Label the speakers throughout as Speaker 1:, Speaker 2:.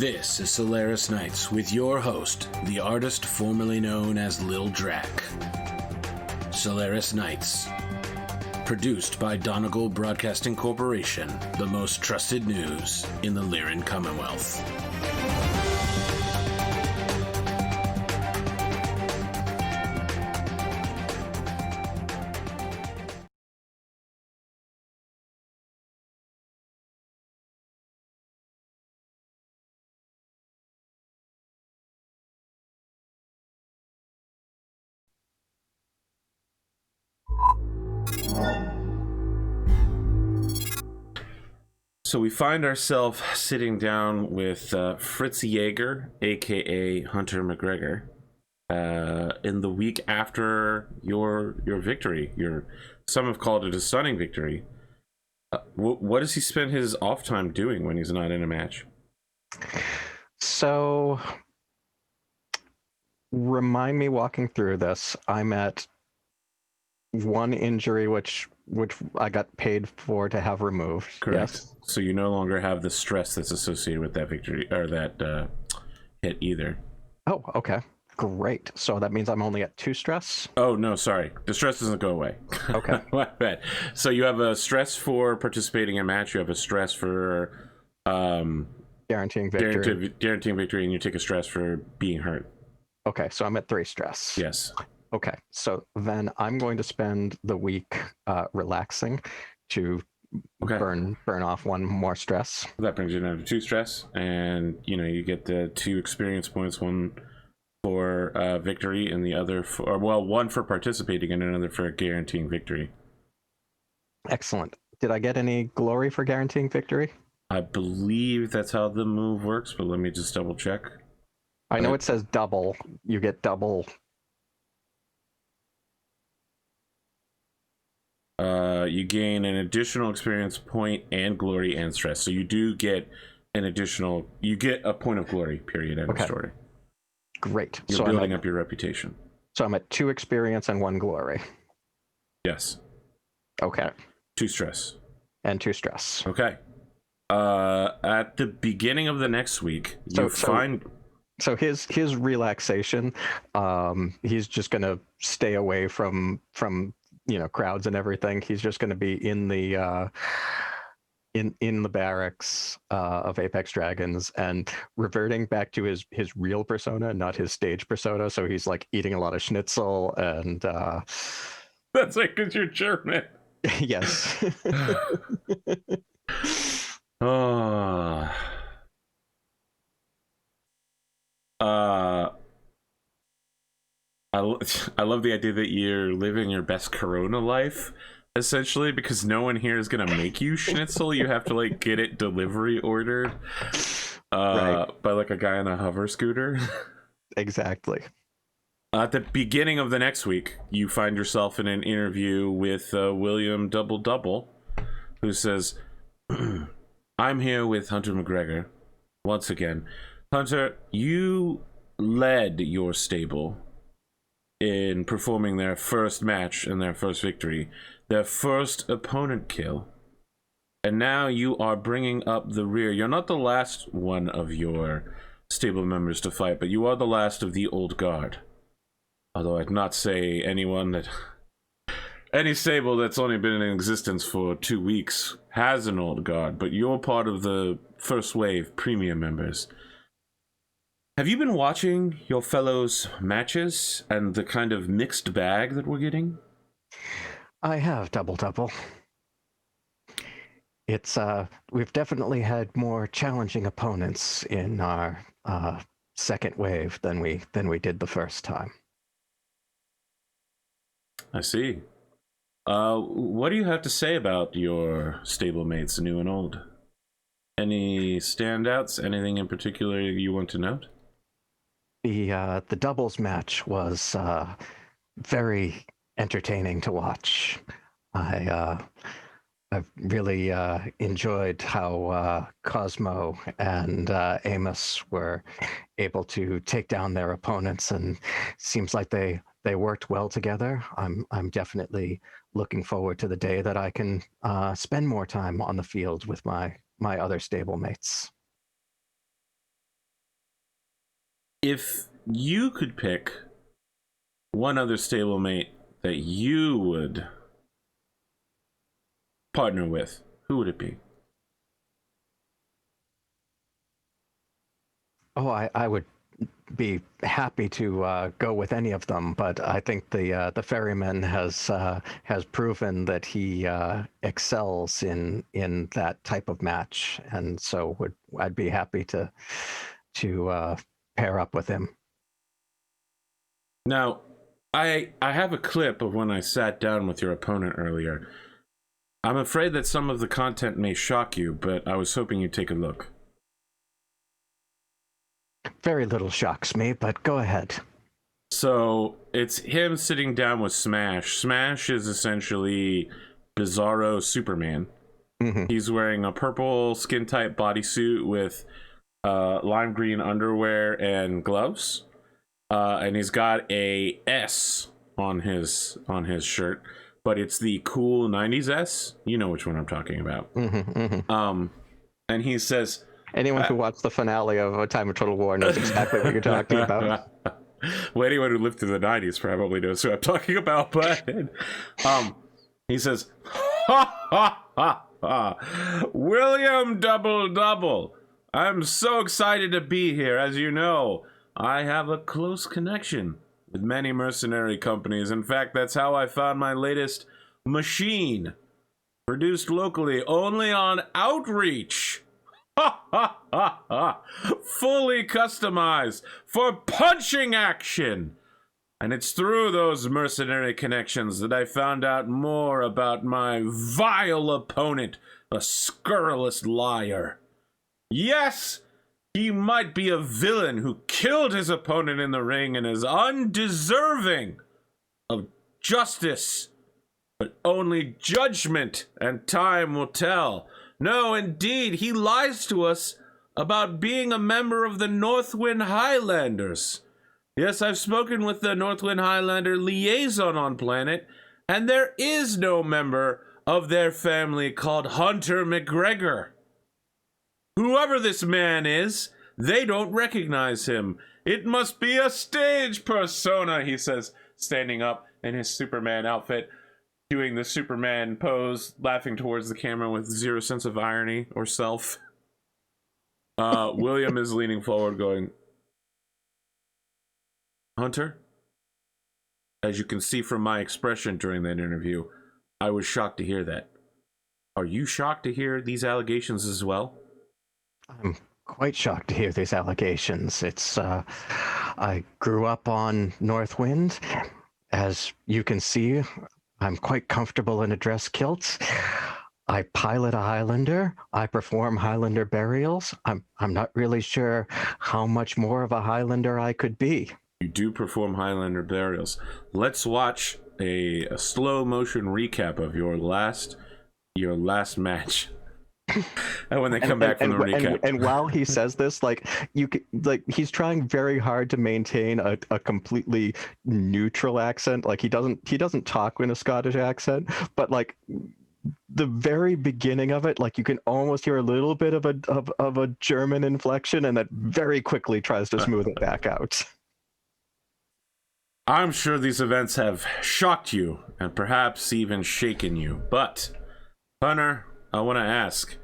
Speaker 1: This is Solaris Nights with your host, the artist formerly known as Lil Drac. Solaris Nights. Produced by Donegal Broadcasting Corporation, the most trusted news in the Lyran Commonwealth. So we find ourselves sitting down with Fritz Jaeger, aka Hunter McGregor, in the week after your victory. Some have called it a stunning victory. What does he spend his off time doing when he's not in a match?
Speaker 2: So, remind me walking through this. I'm at one injury, which I got paid for to have removed.
Speaker 1: Correct.
Speaker 2: Yes.
Speaker 1: So you no longer have the stress that's associated with that victory or that hit either.
Speaker 2: Oh, okay. Great. So that means I'm only at 2 stress?
Speaker 1: Oh, no, sorry. The stress doesn't go away.
Speaker 2: Okay.
Speaker 1: My bad. So you have a stress for participating in a match. You have a stress for
Speaker 2: Guaranteeing victory.
Speaker 1: guaranteeing victory, and you take a stress for being hurt.
Speaker 2: Okay, so I'm at 3 stress.
Speaker 1: Yes.
Speaker 2: Okay, so then I'm going to spend the week relaxing to burn off 1 more stress.
Speaker 1: That brings you down to 2 stress, and you get the 2 experience points, one for victory and the other for, well, one for participating and another for guaranteeing victory.
Speaker 2: Excellent. Did I get any glory for guaranteeing victory?
Speaker 1: I believe that's how the move works, but let me just double check.
Speaker 2: I know it says double. You get double.
Speaker 1: You gain an additional experience point and glory and stress. So you do get you get a point of glory, period, end of story.
Speaker 2: Great.
Speaker 1: You're building up your reputation.
Speaker 2: So I'm at 2 experience and 1 glory.
Speaker 1: Yes.
Speaker 2: Okay.
Speaker 1: 2 stress.
Speaker 2: And 2 stress.
Speaker 1: Okay. At the beginning of the next week,
Speaker 2: So his relaxation, he's just gonna stay away from crowds and everything. He's just gonna be in the in the barracks of Apex Dragons and reverting back to his real persona, not his stage persona. So he's like eating a lot of schnitzel and
Speaker 1: that's like because you're German.
Speaker 2: Yes.
Speaker 1: Oh. I love the idea that you're living your best Corona life, essentially, because no one here is gonna make you schnitzel. You have to like get it delivery ordered by like a guy on a hover scooter.
Speaker 2: Exactly.
Speaker 1: At the beginning of the next week, you find yourself in an interview with William Double Double, who says, "I'm here with Hunter McGregor once again. Hunter, you led your stable in performing their first match and their first victory, their first opponent kill. And now you are bringing up the rear. You're not the last one of your stable members to fight, but you are the last of the old guard. Although I'd not say any stable that's only been in existence for 2 weeks has an old guard, but you're part of the first wave premium members. Have you been watching your fellows' matches and the kind of mixed bag that we're getting?"
Speaker 2: I have, Double Double. It's we've definitely had more challenging opponents in our second wave than we did the first time.
Speaker 1: I see. What do you have to say about your stablemates, new and old? Any standouts? Anything in particular you want to note?
Speaker 2: The doubles match was very entertaining to watch. I've really enjoyed how Cosmo and Amos were able to take down their opponents, and seems like they worked well together. I'm definitely looking forward to the day that I can spend more time on the field with my other stablemates.
Speaker 1: if you could pick one other stablemate that you would partner with, who would it be?
Speaker 2: Oh, I would be happy to go with any of them, but I think the ferryman has proven that he excels in that type of match, and so I'd be happy to pair up with him.
Speaker 1: Now, I have a clip of when I sat down with your opponent earlier. I'm afraid that some of the content may shock you, but I was hoping you'd take a look.
Speaker 2: Very little shocks me, but go ahead.
Speaker 1: So, it's him sitting down with Smash. Smash is essentially Bizarro Superman.
Speaker 2: Mm-hmm.
Speaker 1: He's wearing a purple skin-tight bodysuit with lime green underwear and gloves. And he's got a S on his shirt, but it's the cool 90s S. You know which one I'm talking about.
Speaker 2: Mm-hmm, mm-hmm.
Speaker 1: And he says...
Speaker 2: Anyone who watched the finale of A Time of Total War knows exactly what you're talking about.
Speaker 1: Well, anyone who lived through the 90s probably knows who I'm talking about, but he says, ha, ha, ha, ha. William Double Double, I'm so excited to be here. As you know, I have a close connection with many mercenary companies. In fact, that's how I found my latest machine, produced locally only on Outreach. Ha ha ha ha! Fully customized for punching action! And it's through those mercenary connections that I found out more about my vile opponent, a scurrilous liar. Yes, he might be a villain who killed his opponent in the ring and is undeserving of justice, but only judgment and time will tell. No, indeed, he lies to us about being a member of the Northwind Highlanders. Yes, I've spoken with the Northwind Highlander liaison on planet, and there is no member of their family called Hunter McGregor. Whoever this man is, they don't recognize him. It must be a stage persona, he says, standing up in his Superman outfit, doing the Superman pose, laughing towards the camera with zero sense of irony or self. William is leaning forward going, Hunter, as you can see from my expression during that interview, I was shocked to hear that. Are you shocked to hear these allegations as well?
Speaker 2: I'm quite shocked to hear these allegations. I grew up on Northwind. As you can see, I'm quite comfortable in a dress kilt. I pilot a Highlander. I perform Highlander burials. I'm not really sure how much more of a Highlander I could be.
Speaker 1: You do perform Highlander burials. Let's watch a slow motion recap of your last match. And when they come back from the recap.
Speaker 2: And while he says this, he's trying very hard to maintain a completely neutral accent. Like he doesn't talk in a Scottish accent, but like the very beginning of it, like you can almost hear a little bit of a German inflection, and that very quickly tries to smooth it back out.
Speaker 1: I'm sure these events have shocked you and perhaps even shaken you, but Hunter, I want to ask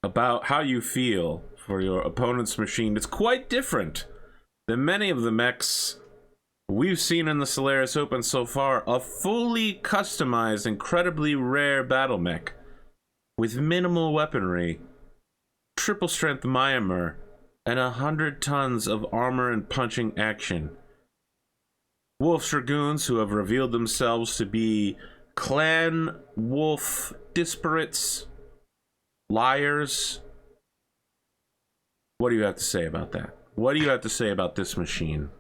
Speaker 1: about how you feel for your opponent's machine. It's quite different than many of the mechs we've seen in the Solaris Open so far. A fully customized, incredibly rare battle mech with minimal weaponry, triple strength Myanmar, and 100 tons of armor and punching action. Wolf Dragoons who have revealed themselves to be clan wolf disparates, liars. What do you have to say about that? What do you have to say about this machine?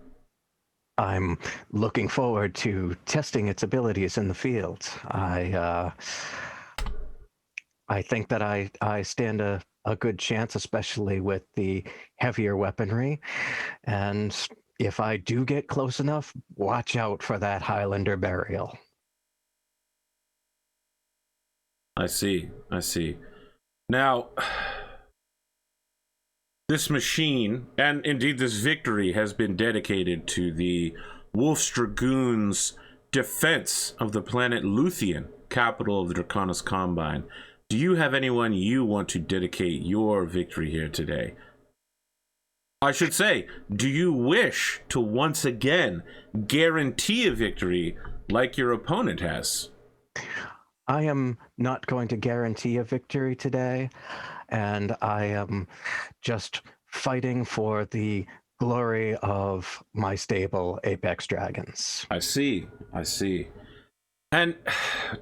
Speaker 2: I'm looking forward to testing its abilities in the field. I think that I stand a good chance, especially with the heavier weaponry. And if I do get close enough, watch out for that Highlander burial. I
Speaker 1: see. Now, This machine, and indeed this victory, has been dedicated to the Wolf's Dragoons' defense of the planet Luthien, capital of the Draconis Combine. Do you have anyone you want to dedicate your victory here today? I should say, do you wish to once again guarantee a victory like your opponent has?
Speaker 2: I am not going to guarantee a victory today, and I am just fighting for the glory of my stable, Apex Dragons.
Speaker 1: I see. And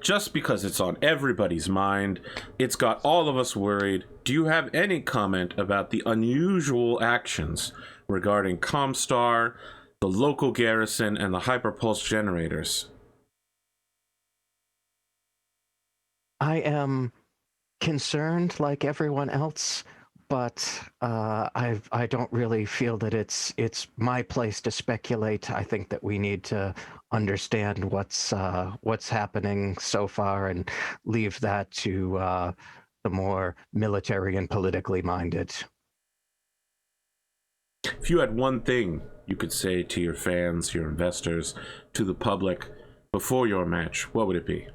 Speaker 1: just because it's on everybody's mind, it's got all of us worried. Do you have any comment about the unusual actions regarding Comstar, the local garrison, and the hyperpulse generators?
Speaker 2: I am concerned like everyone else, but I don't really feel that it's my place to speculate. I think that we need to understand what's happening so far and leave that to the more military and politically minded.
Speaker 1: If you had one thing you could say to your fans, your investors, to the public before your match, what would it be?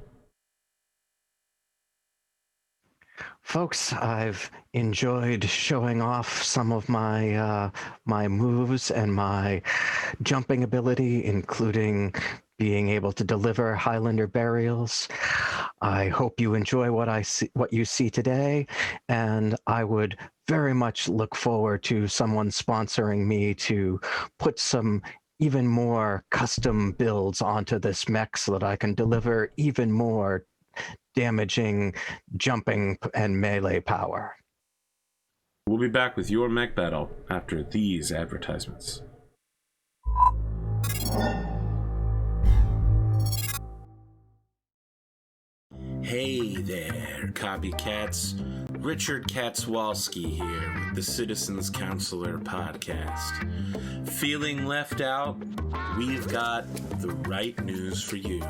Speaker 2: Folks, I've enjoyed showing off some of my my moves and my jumping ability, including being able to deliver Highlander burials. I hope you enjoy what you see today, and I would very much look forward to someone sponsoring me to put some even more custom builds onto this mech so that I can deliver even more damaging jumping and melee power.
Speaker 1: We'll be back with your mech battle after these advertisements. Hey there, copycats. Richard Katzwalski here with the Citizens Counselor podcast. Feeling left out? We've got the right news for you.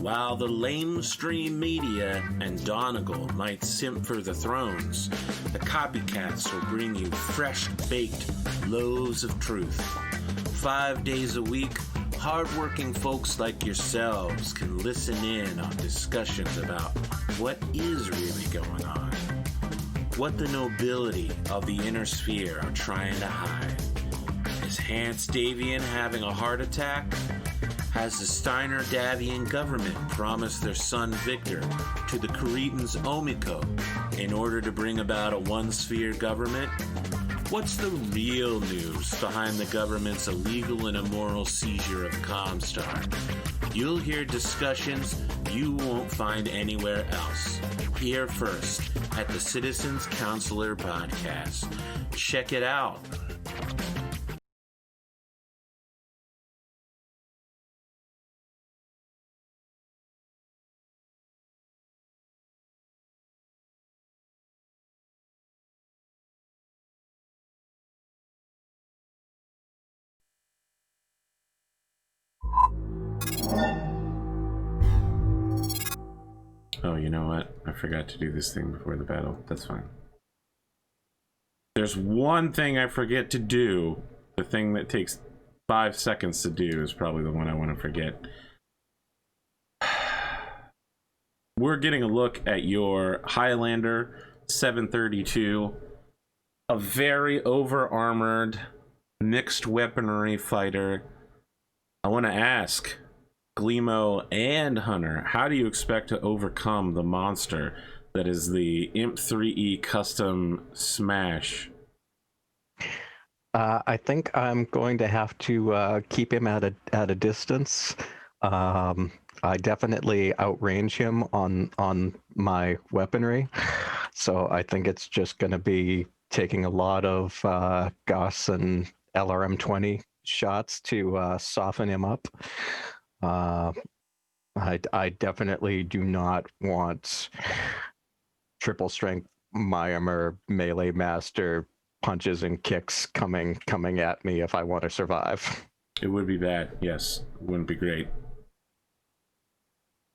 Speaker 1: While the lamestream media and Donegal might simp for the thrones, the copycats will bring you fresh-baked loaves of truth. 5 days a week, hardworking folks like yourselves can listen in on discussions about what is really going on, what the nobility of the inner sphere are trying to hide. Is Hans Davian having a heart attack? Has the Steiner Davian government promised their son Victor to the Caretans Omiko in order to bring about a one-sphere government? What's the real news behind the government's illegal and immoral seizure of Comstar? You'll hear discussions you won't find anywhere else. Here first at the Citizens Counselor podcast. Check it out. Oh, you know what? I forgot to do this thing before the battle. That's fine. There's one thing I forget to do. The thing that takes 5 seconds to do is probably the one I want to forget. We're getting a look at your Highlander 732. A very over-armored, mixed weaponry fighter. I want to ask Glimo and Hunter, how do you expect to overcome the monster that is the Imp 3E custom smash?
Speaker 2: I think I'm going to have to keep him at a distance. I definitely outrange him on my weaponry, so I think it's just going to be taking a lot of Gus and LRM-20 shots to soften him up. I definitely do not want triple strength Myanmar melee master punches and kicks coming at me if I want to survive.
Speaker 1: It would be bad, yes. It wouldn't be great.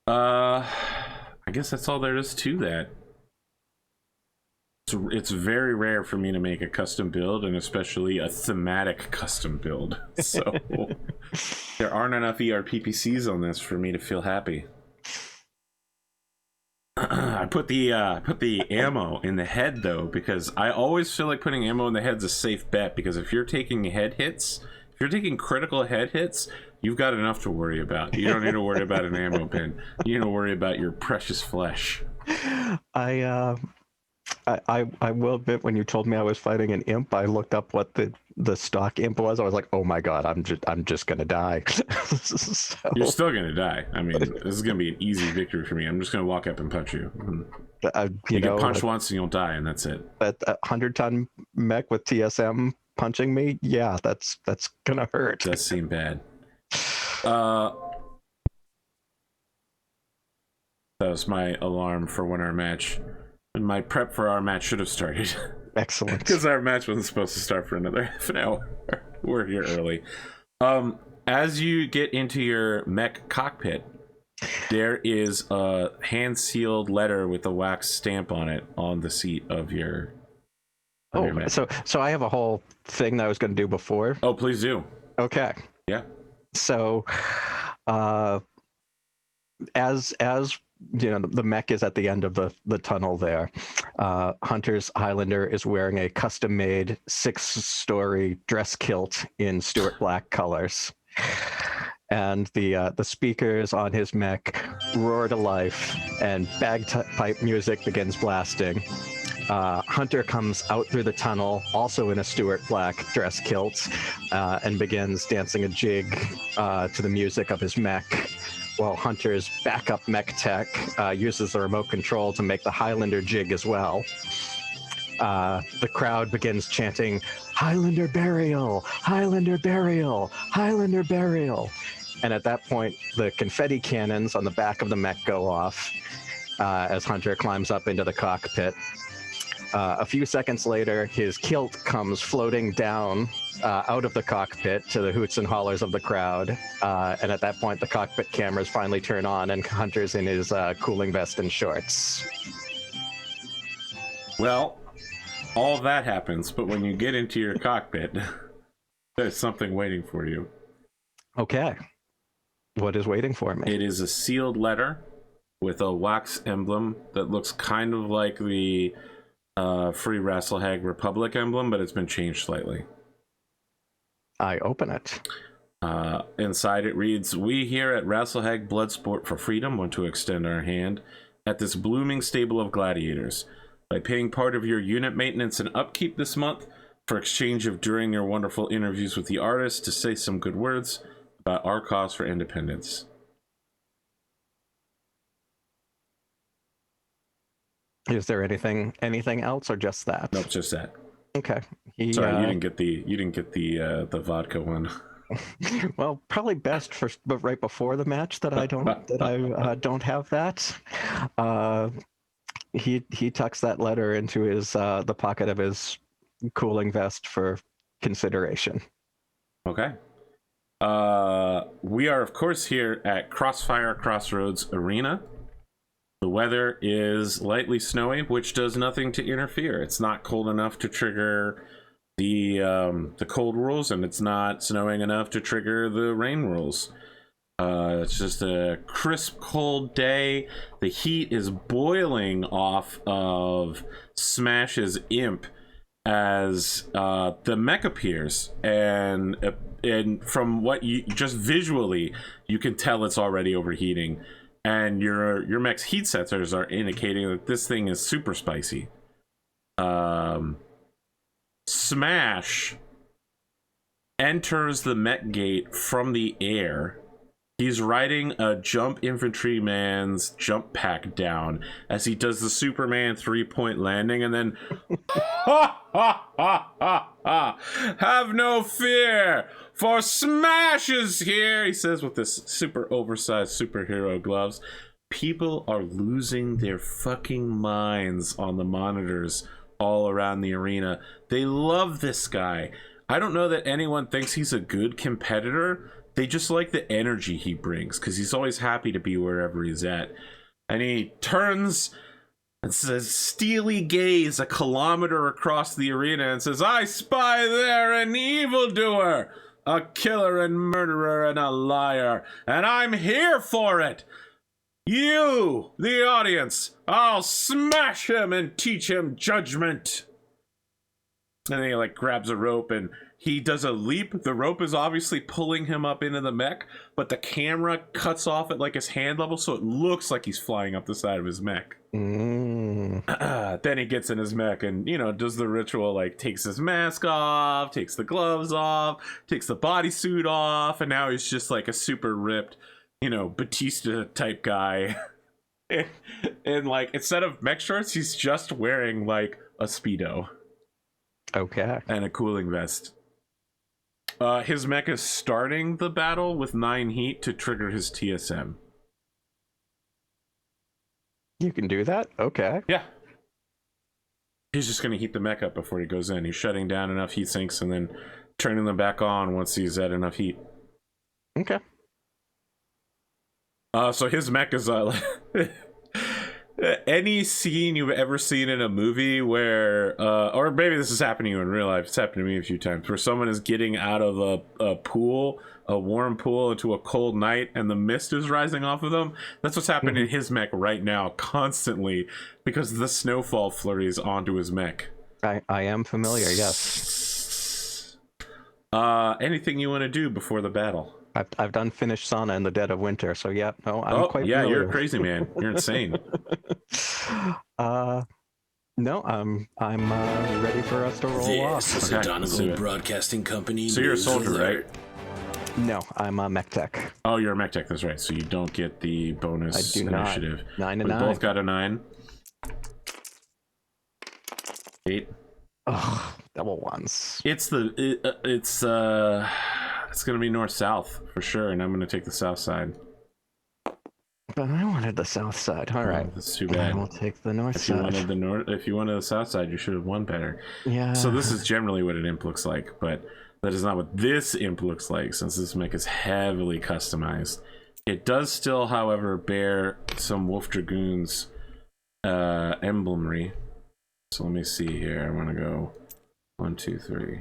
Speaker 1: I guess that's all there is to that. it's very rare for me to make a custom build, and especially a thematic custom build. So there aren't enough ERPPCs on this for me to feel happy. I put the ammo in the head though, because I always feel like putting ammo in the head's a safe bet, because if you're taking head hits, if you're taking critical head hits, you've got enough to worry about. You don't need to worry about an ammo pin. You need to worry about your precious flesh.
Speaker 2: I will admit, when you told me I was fighting an imp, I looked up what the stock imp was. I was like, oh my god, I'm just gonna die. So,
Speaker 1: you're still gonna die. I mean, this is gonna be an easy victory for me. I'm just gonna walk up and punch you. You get punched once and you'll die, and that's it.
Speaker 2: That 100-ton mech with TSM punching me, yeah, that's gonna hurt.
Speaker 1: It does seem bad. That was my alarm for when our match, my prep for our match should have started.
Speaker 2: Excellent.
Speaker 1: Because our match wasn't supposed to start for another half an hour. We're here early. As you get into your mech cockpit, there is a hand-sealed letter with a wax stamp on it on the seat of your mech.
Speaker 2: So I have a whole thing that I was going to do before.
Speaker 1: Oh, please do.
Speaker 2: Okay.
Speaker 1: Yeah.
Speaker 2: So, as you know, the mech is at the end of the tunnel there. Hunter's Highlander is wearing a custom-made 6-story dress kilt in Stuart Black colors. And the speakers on his mech roar to life, and bagpipe music begins blasting. Hunter comes out through the tunnel, also in a Stuart Black dress kilt, and begins dancing a jig to the music of his mech, while Hunter's backup mech tech uses the remote control to make the Highlander jig as well. The crowd begins chanting, "Highlander burial! Highlander burial! Highlander burial!" And at that point, the confetti cannons on the back of the mech go off as Hunter climbs up into the cockpit. A few seconds later, his kilt comes floating down out of the cockpit to the hoots and hollers of the crowd. And at that point, the cockpit cameras finally turn on, and Hunter's in his cooling vest and shorts.
Speaker 1: Well, all that happens, but when you get into your cockpit, there's something waiting for you.
Speaker 2: Okay. What is waiting for me?
Speaker 1: It is a sealed letter with a wax emblem that looks kind of like the Free Rasselhag Republic emblem, but it's been changed slightly.
Speaker 2: I open it.
Speaker 1: Inside it reads, "We here at Rasselhag Bloodsport for Freedom want to extend our hand at this blooming stable of gladiators. By paying part of your unit maintenance and upkeep this month for exchange of during your wonderful interviews with the artists to say some good words about our cause for independence."
Speaker 2: Is there anything else, or just that?
Speaker 1: Nope, just that.
Speaker 2: Okay.
Speaker 1: Sorry, you didn't get the vodka one.
Speaker 2: Well, probably best but right before the match that I don't have that. He tucks that letter into his the pocket of his cooling vest for consideration.
Speaker 1: Okay. We are of course here at Crossfire Crossroads Arena. The weather is lightly snowy, which does nothing to interfere. It's not cold enough to trigger the cold rules, and it's not snowing enough to trigger the rain rules. It's just a crisp, cold day. The heat is boiling off of Smash's imp as the mech appears, and from what you just visually, you can tell it's already overheating. And your mech's heat sensors are indicating that this thing is super spicy. Smash enters the mech gate from the air. He's riding a jump infantryman's jump pack down as he does the Superman 3-point landing, and then have no fear, for Smash is here, he says with this super oversized superhero gloves. People are losing their fucking minds on the monitors all around the arena. They love this guy. I don't know that anyone thinks he's a good competitor. They just like the energy he brings, because he's always happy to be wherever he's at. And he turns and says, steely gaze a kilometer across the arena and says, I spy there an evildoer, a killer and murderer and a liar, and I'm here for it. You, the audience, I'll smash him and teach him judgment. And then he like grabs a rope and he does a leap. The rope is obviously pulling him up into the mech, but the camera cuts off at like his hand level, so it looks like he's flying up the side of his mech. Then he gets in his mech and, you know, does the ritual, like takes his mask off, takes the gloves off, takes the bodysuit off, and now he's just like a super ripped, you know, Batista type guy. and like, instead of mech shorts, he's just wearing like a Speedo.
Speaker 2: Okay.
Speaker 1: And a cooling vest. His mech is starting the battle with 9 heat to trigger his TSM.
Speaker 2: You can do that? Okay.
Speaker 1: Yeah. He's just going to heat the mech up before he goes in. He's shutting down enough heat sinks and then turning them back on once he's at enough heat.
Speaker 2: Okay.
Speaker 1: So his mech is any scene you've ever seen in a movie where or maybe this has happened to you in real life, it's happened to me a few times, where someone is getting out of a pool, a warm pool, into a cold night and the mist is rising off of them. That's what's happening in his mech right now, constantly, because the snowfall flurries onto his mech.
Speaker 2: I am familiar, yes.
Speaker 1: Anything you want to do before the battle?
Speaker 2: I've done Finnish sauna in the dead of winter, so yeah, no, I'm quite familiar.
Speaker 1: You're a crazy man. You're insane.
Speaker 2: No, I'm ready for us to roll off.
Speaker 3: This is a Donegal Broadcasting Company.
Speaker 1: So you're a soldier, right?
Speaker 2: No, I'm a mech tech.
Speaker 1: Oh, you're a mech tech, that's right. So you don't get the bonus initiative.
Speaker 2: Not. 9 and
Speaker 1: we
Speaker 2: 9.
Speaker 1: both got a 9. 8.
Speaker 2: Oh, double ones.
Speaker 1: It's gonna be north-south for sure, and I'm gonna take the south side.
Speaker 2: But I wanted the south side. All right,
Speaker 1: that's too bad.
Speaker 2: I will take the north side.
Speaker 1: If you wanted the south side, you should have won better.
Speaker 2: Yeah.
Speaker 1: So this is generally what an imp looks like, but that is not what this imp looks like, since this mech is heavily customized. It does still, however, bear some Wolf Dragoons emblemry. So let me see here. I want to go 1, 2, 3.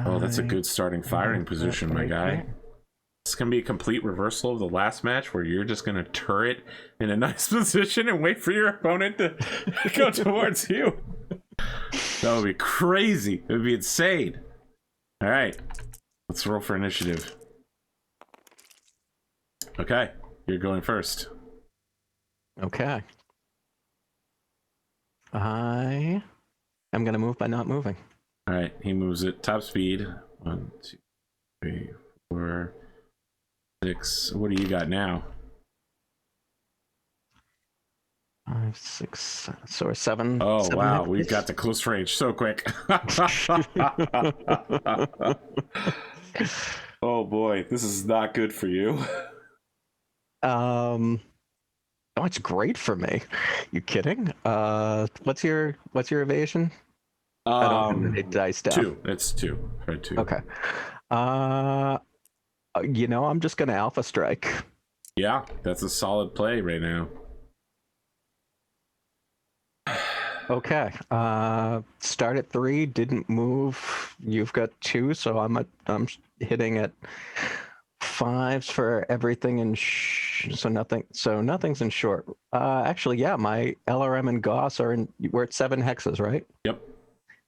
Speaker 1: Oh, that's a good starting firing position, my guy. It's going to be a complete reversal of the last match where you're just going to turret in a nice position and wait for your opponent to go towards you. That would be crazy. It would be insane. All right. Let's roll for initiative. Okay. You're going first.
Speaker 2: Okay. I am going to move by not moving.
Speaker 1: All right, he moves at top speed. 1, 2, 3, 4, 6. What do you got now?
Speaker 2: 5, 6, so 7.
Speaker 1: Oh
Speaker 2: 7
Speaker 1: wow,
Speaker 2: hits.
Speaker 1: we've got to close range so quick. Oh boy, this is not good for you.
Speaker 2: Oh, it's great for me. You kidding? What's your evasion? I don't have any dice down.
Speaker 1: 2. It's 2. Right, 2.
Speaker 2: Okay. You know, I'm just gonna alpha strike.
Speaker 1: Yeah, that's a solid play right now.
Speaker 2: Okay. Start at 3. Didn't move. You've got 2, so I'm hitting at 5s for everything in so nothing's in short. Actually, yeah, my LRM and Gauss are in. We're at 7 hexes, right?
Speaker 1: Yep.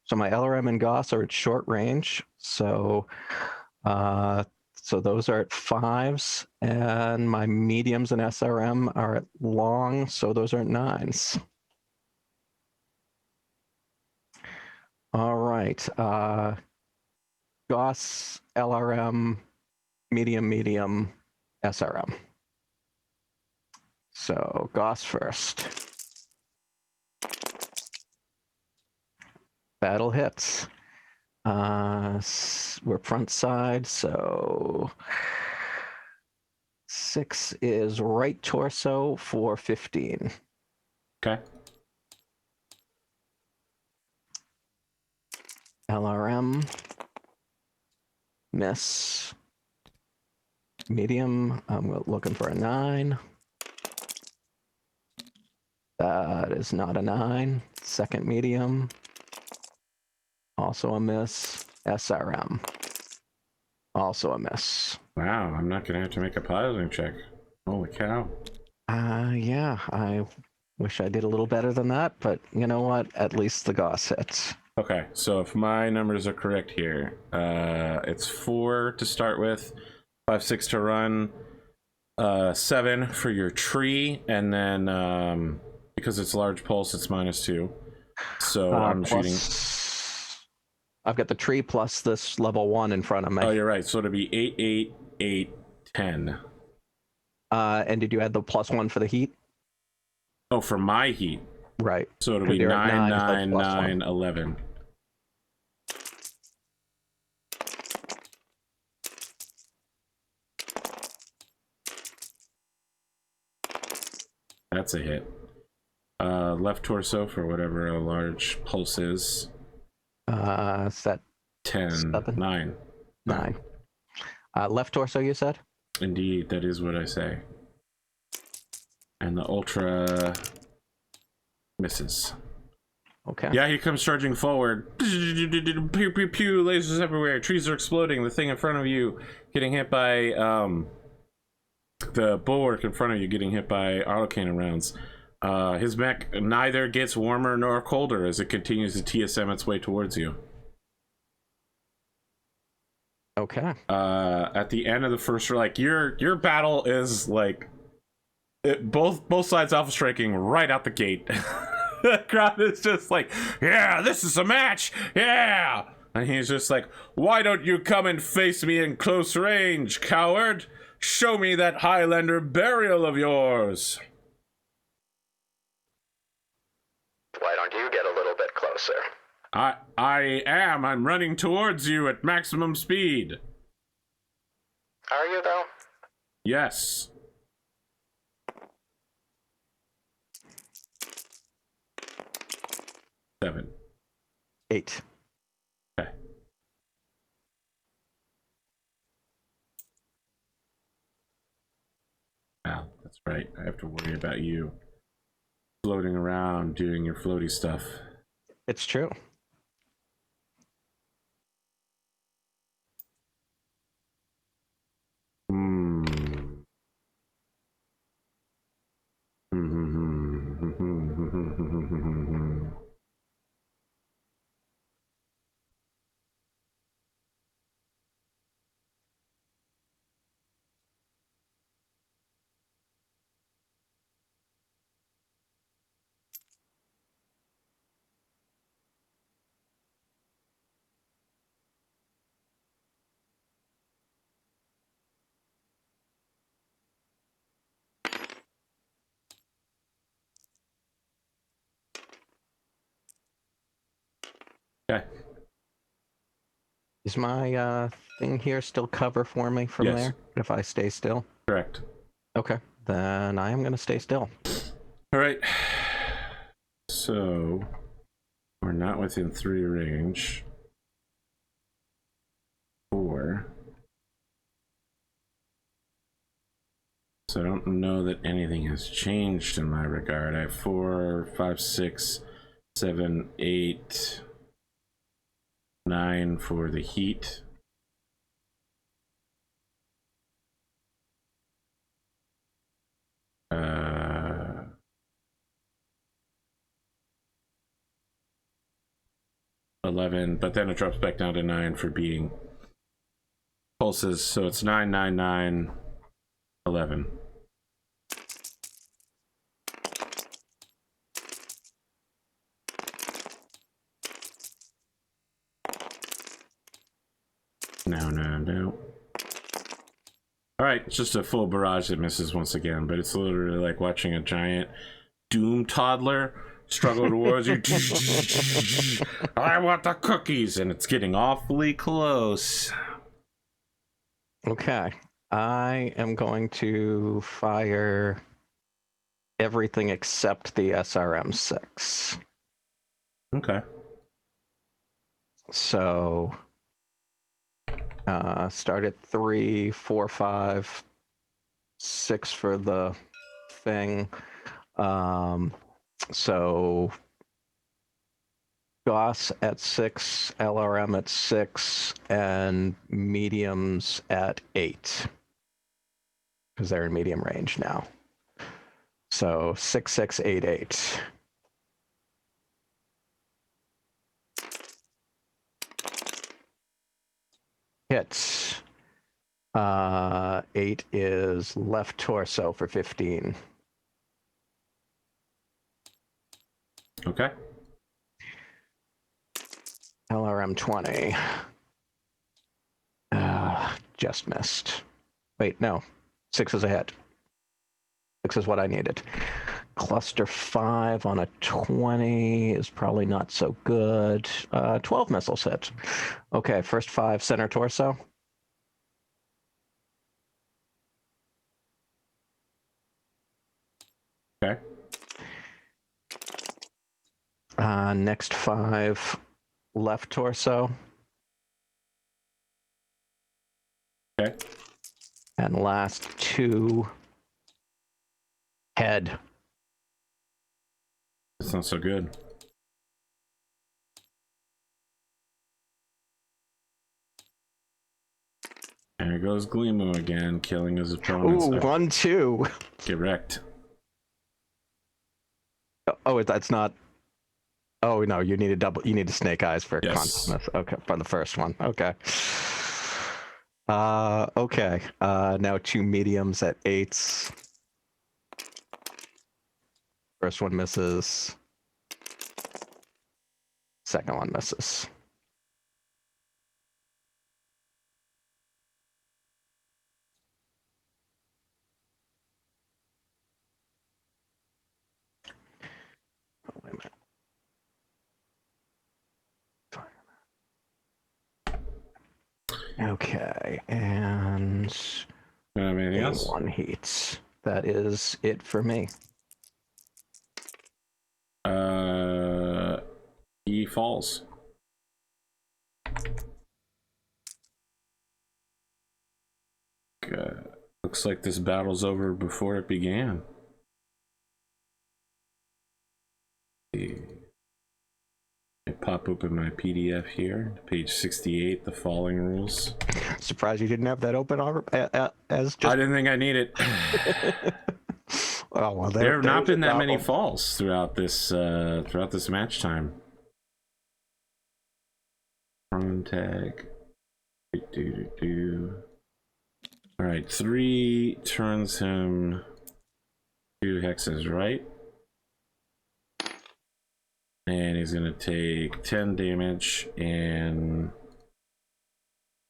Speaker 2: So my LRM and Gauss are at short range. So those are at 5s, and my mediums and SRM are at long. So those are at 9s. All right. Gauss, LRM, medium, SRM. So Gauss first. Battle hits. We're front side, so 6 is right torso for 15.
Speaker 1: Okay.
Speaker 2: LRM. Miss. Medium, I'm looking for a 9. That is not a 9. Second medium. Also a miss. SRM. Also a miss.
Speaker 1: Wow, I'm not gonna have to make a piloting check. Holy cow.
Speaker 2: Yeah, I wish I did a little better than that, but you know what? At least the Gauss hits.
Speaker 1: Okay, so if my numbers are correct here, it's 4 to start with, 5, 6 to run, 7 for your tree, and then because it's large pulse, it's -2. So I'm shooting.
Speaker 2: I've got the tree plus this level 1 in front of me.
Speaker 1: Oh, you're right. So it'll be 8, 8, 8, 10.
Speaker 2: And did you add the +1 for the heat?
Speaker 1: Oh, for my heat.
Speaker 2: Right.
Speaker 1: So it'll be 9, 9, 9, 11. That's a hit. Left torso for whatever a large pulse is.
Speaker 2: Set
Speaker 1: 10,
Speaker 2: 7?
Speaker 1: 9.
Speaker 2: 9. Left torso, you said?
Speaker 1: Indeed, that is what I say. And the ultra misses.
Speaker 2: Okay.
Speaker 1: Yeah, he comes charging forward. Pew, pew, pew, lasers everywhere. Trees are exploding. The thing in front of you getting hit by, the bulwark in front of you getting hit by autocannon rounds. His mech neither gets warmer nor colder as it continues to TSM its way towards you.
Speaker 2: Okay.
Speaker 1: At the end of the first, like your battle is like both sides alpha striking right out the gate. The crowd is just like, yeah, this is a match, yeah. And he's just like, why don't you come and face me in close range, coward? Show me that Highlander burial of yours.
Speaker 2: Why don't you get a little bit closer?
Speaker 1: I'm running towards you at maximum speed.
Speaker 2: Are you, though?
Speaker 1: Yes. Seven.
Speaker 2: 8.
Speaker 1: Okay. Wow, that's right. I have to worry about you floating around doing your floaty stuff.
Speaker 2: It's true.
Speaker 1: Hmm. Okay.
Speaker 2: Is my thing here still cover for me from there if I stay still?
Speaker 1: Correct.
Speaker 2: Okay, then I am going to stay still.
Speaker 1: All right. So we're not within 3 range. 4. So I don't know that anything has changed in my regard. I have 4, 5, 6, 7, 8, 9 for the heat. Uh, 11, but then it drops back down to 9 for being pulses. So it's 9, 9, 9, 11. No. All right, it's just a full barrage that misses once again, but it's literally like watching a giant doom toddler struggle towards you. I want the cookies, and it's getting awfully close.
Speaker 2: Okay, I am going to fire everything except the SRM-6.
Speaker 1: Okay.
Speaker 2: So start at 3, 4, 5, 6 for the thing. So Goss at 6, LRM at 6, and mediums at 8. Because they're in medium range now. So 6, 6, 8, 8. Hits. 8 is left torso for 15.
Speaker 1: Okay.
Speaker 2: LRM 20. Just missed. Wait, no. 6 is a hit. 6 is what I needed. Cluster 5 on a 20 is probably not so good. 12 missiles hit. Okay, first 5 center torso.
Speaker 1: Okay.
Speaker 2: Next 5 left torso.
Speaker 1: Okay.
Speaker 2: And last 2 head.
Speaker 1: That's not so good. There goes Glimo again, killing his opponents.
Speaker 2: Ooh, 1, 2.
Speaker 1: Get wrecked.
Speaker 2: Oh, that's not. Oh no, you need a double. You need a snake eyes for
Speaker 1: Yes.
Speaker 2: consciousness. Okay, for the first one. Okay. Okay. Now 2 mediums at 8s. First one misses. Second one misses. Oh, wait a minute. Okay, and
Speaker 1: Anything else?
Speaker 2: 1 heat. That is it for me.
Speaker 1: He falls. Looks like this battle's over before it began. I pop open my PDF here, page 68, the falling rules.
Speaker 2: Surprised you didn't have that open as just.
Speaker 1: I didn't think I need it.
Speaker 2: Oh well,
Speaker 1: There have not been that many
Speaker 2: problem.
Speaker 1: falls throughout this match time. Prone tag. All right, 3 turns him 2 hexes, right? And he's gonna take 10 damage and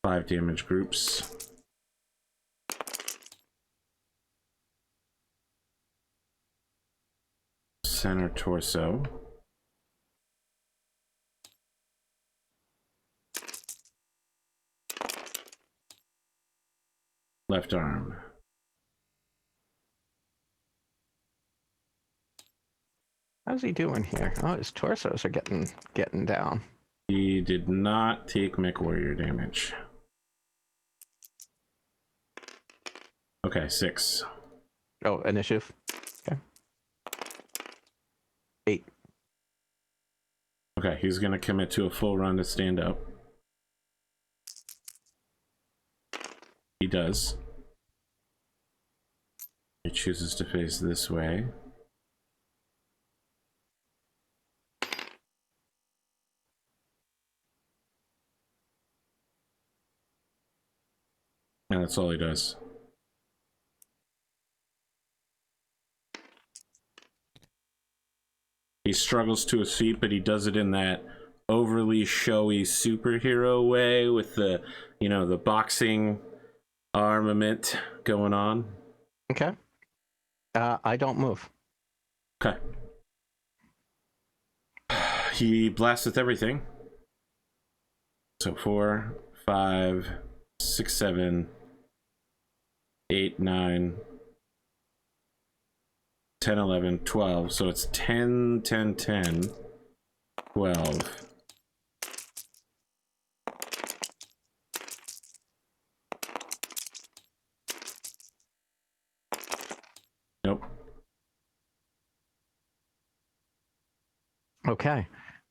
Speaker 1: 5 damage groups. Center torso. Left arm.
Speaker 2: How's he doing here? Oh, his torsos are getting down.
Speaker 1: He did not take Mech Warrior damage. Okay, 6.
Speaker 2: Oh, initiative. Okay. 8.
Speaker 1: Okay, he's gonna commit to a full run to stand up. He does. He chooses to face this way. And that's all he does. He struggles to his feet, but he does it in that overly showy superhero way with the, the boxing armament going on.
Speaker 2: Okay. I don't move.
Speaker 1: Okay. He blasts with everything. So 4, 5, 6, 7, 8, 9, 10, 11, 12. So it's 10, 10, 10, 12. Nope.
Speaker 2: Okay.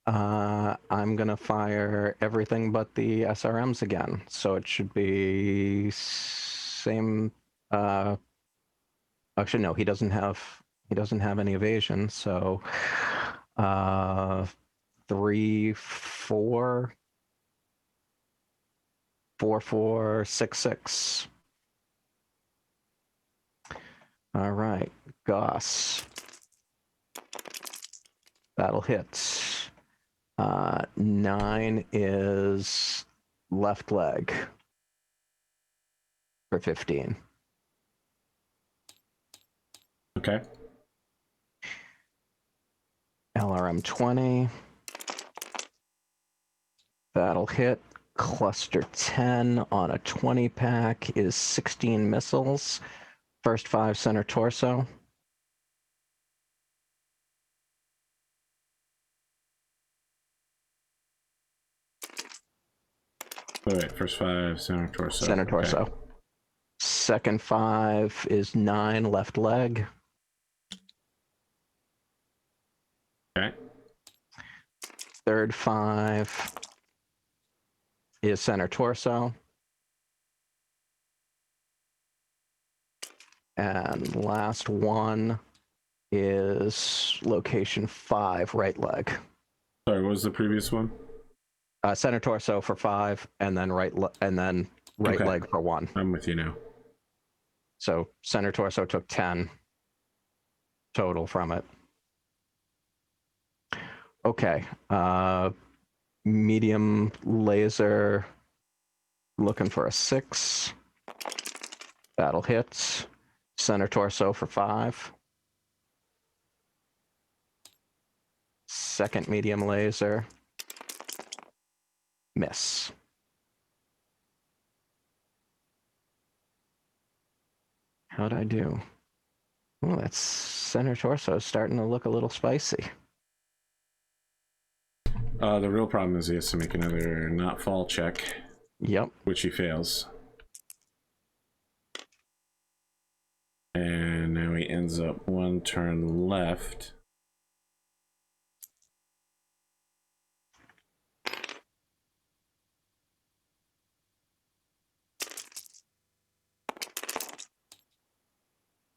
Speaker 2: I'm gonna fire everything but the SRMs again, so it should be same. Actually, no, he doesn't have any evasion, so 3, 4, 4, 4, 6, 6. All right, Goss. That'll hit. 9 is left leg for 15.
Speaker 1: Okay.
Speaker 2: LRM 20. That'll hit. Cluster 10 on a 20 pack is 16 missiles. First 5 center torso.
Speaker 1: Wait, first 5 center torso.
Speaker 2: Center torso. Okay. Second 5 is 9 left leg.
Speaker 1: Okay.
Speaker 2: Third 5 is center torso. And last one is location 5 right leg.
Speaker 1: Sorry, what was the previous one?
Speaker 2: Center torso for 5, and then right okay. Leg for 1.
Speaker 1: I'm with you now.
Speaker 2: So center torso took 10 total from it. Okay. Medium laser looking for a 6. That'll hit. Center torso for 5. Second medium laser. Miss. How'd I do? Oh, that center torso is starting to look a little spicy.
Speaker 1: The real problem is he has to make another not fall check.
Speaker 2: Yep.
Speaker 1: Which he fails. And now he ends up 1 turn left.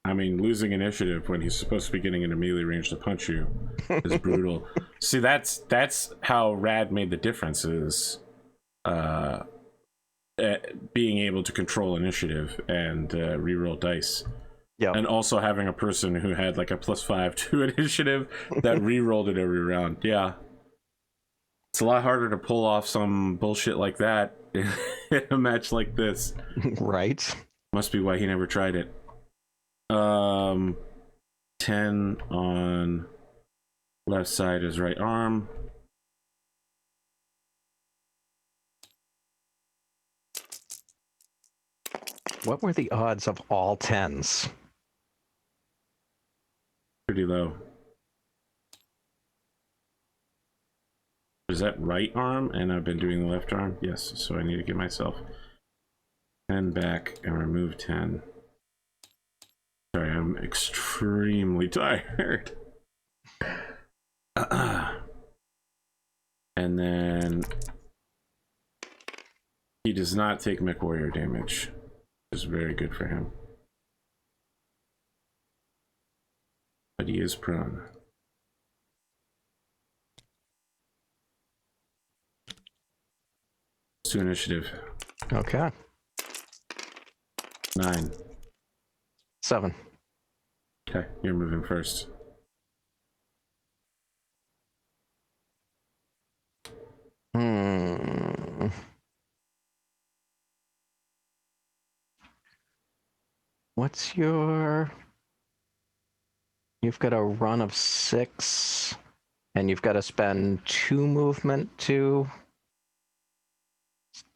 Speaker 1: I mean, losing initiative when he's supposed to be getting in a melee range to punch you is brutal. See, that's how Rad made the difference, is being able to control initiative and reroll dice.
Speaker 2: Yeah.
Speaker 1: And also having a person who had like a +5 to initiative that rerolled it every round. Yeah. It's a lot harder to pull off some bullshit like that in a match like this.
Speaker 2: Right.
Speaker 1: Must be why he never tried it. 10 on left side is right arm.
Speaker 2: What were the odds of all 10s?
Speaker 1: Pretty low. Is that right arm? And I've been doing the left arm? Yes, so I need to get myself 10 back and remove 10. Sorry, I'm extremely tired. And then he does not take Mech Warrior damage, which is very good for him. But he is prone. Let's do initiative.
Speaker 2: Okay.
Speaker 1: 9.
Speaker 2: 7.
Speaker 1: Okay, you're moving first.
Speaker 2: What's your... You've got a run of 6, and you've got to spend 2 movement to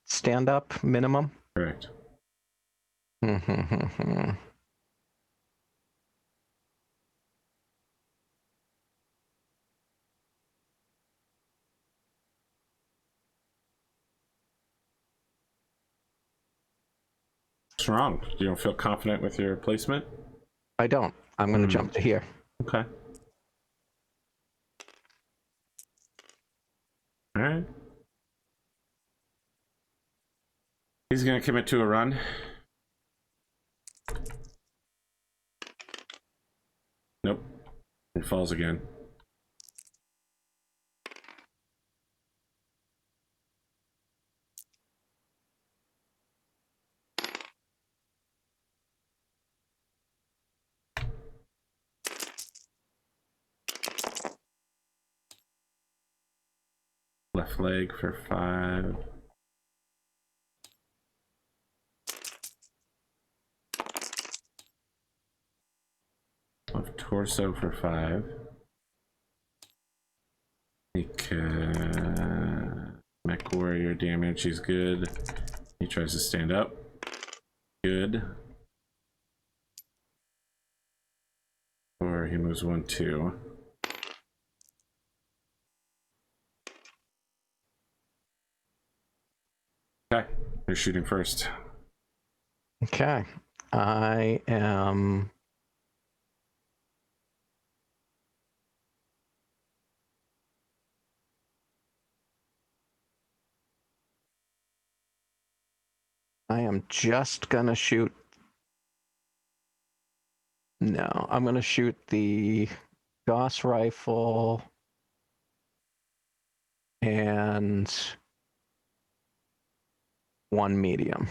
Speaker 2: stand up minimum?
Speaker 1: Correct. What's wrong? You don't feel confident with your placement?
Speaker 2: I don't. I'm going to jump to here.
Speaker 1: Okay. All right. He's gonna commit to a run. Nope. It falls again. Left leg for 5. Left torso for 5. Make Mech warrior damage. He's good. He tries to stand up. Good. Or he moves 1, 2. Okay, you're shooting first.
Speaker 2: Okay. I am... just gonna shoot... No, I'm gonna shoot the Gauss rifle and 1 medium.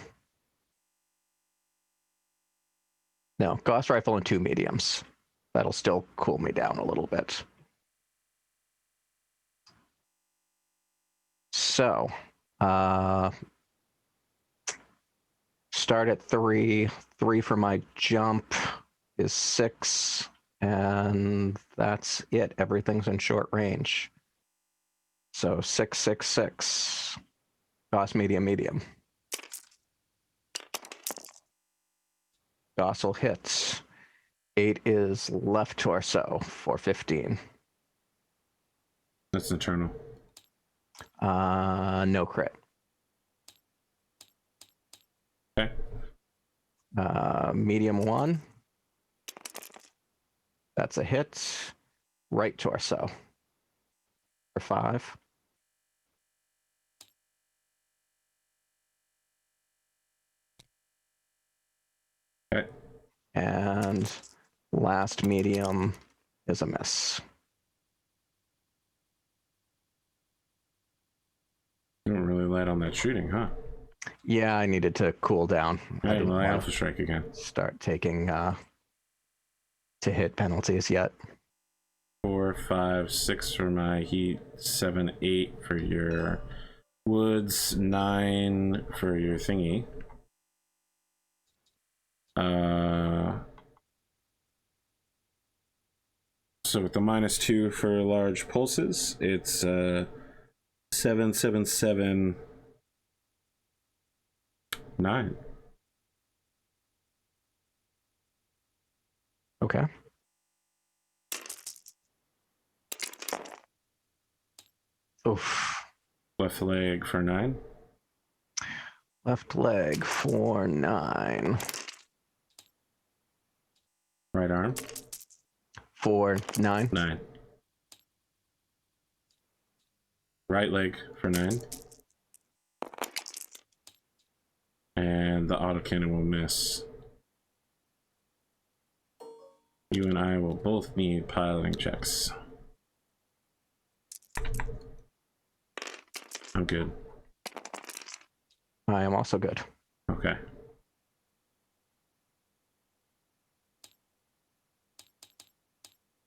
Speaker 2: No, Gauss rifle and 2 mediums. That'll still cool me down a little bit. So, start at 3. 3 for my jump is 6, and that's it. Everything's in short range. So 6, 6, 6. Gauss medium, medium. Gauss will hit. 8 is left torso for 15.
Speaker 1: That's internal.
Speaker 2: No crit.
Speaker 1: Okay.
Speaker 2: Medium 1. That's a hit. Right torso for 5.
Speaker 1: Okay.
Speaker 2: And last medium is a miss.
Speaker 1: You don't really light on that shooting, huh?
Speaker 2: Yeah, I needed to cool down. I
Speaker 1: Right,
Speaker 2: didn't
Speaker 1: well, I
Speaker 2: want
Speaker 1: alpha strike again.
Speaker 2: to start taking to hit penalties yet.
Speaker 1: 4, 5, 6 for my heat. 7, 8 for your woods. 9 for your thingy. So with the -2 for large pulses, it's 7, 7, 7, 9.
Speaker 2: Okay. Oof.
Speaker 1: Left leg for 9.
Speaker 2: Left leg for 9.
Speaker 1: Right arm.
Speaker 2: For 9.
Speaker 1: 9. Right leg for 9. And the autocannon will miss. You and I will both need piloting checks. I'm good.
Speaker 2: I am also good.
Speaker 1: Okay.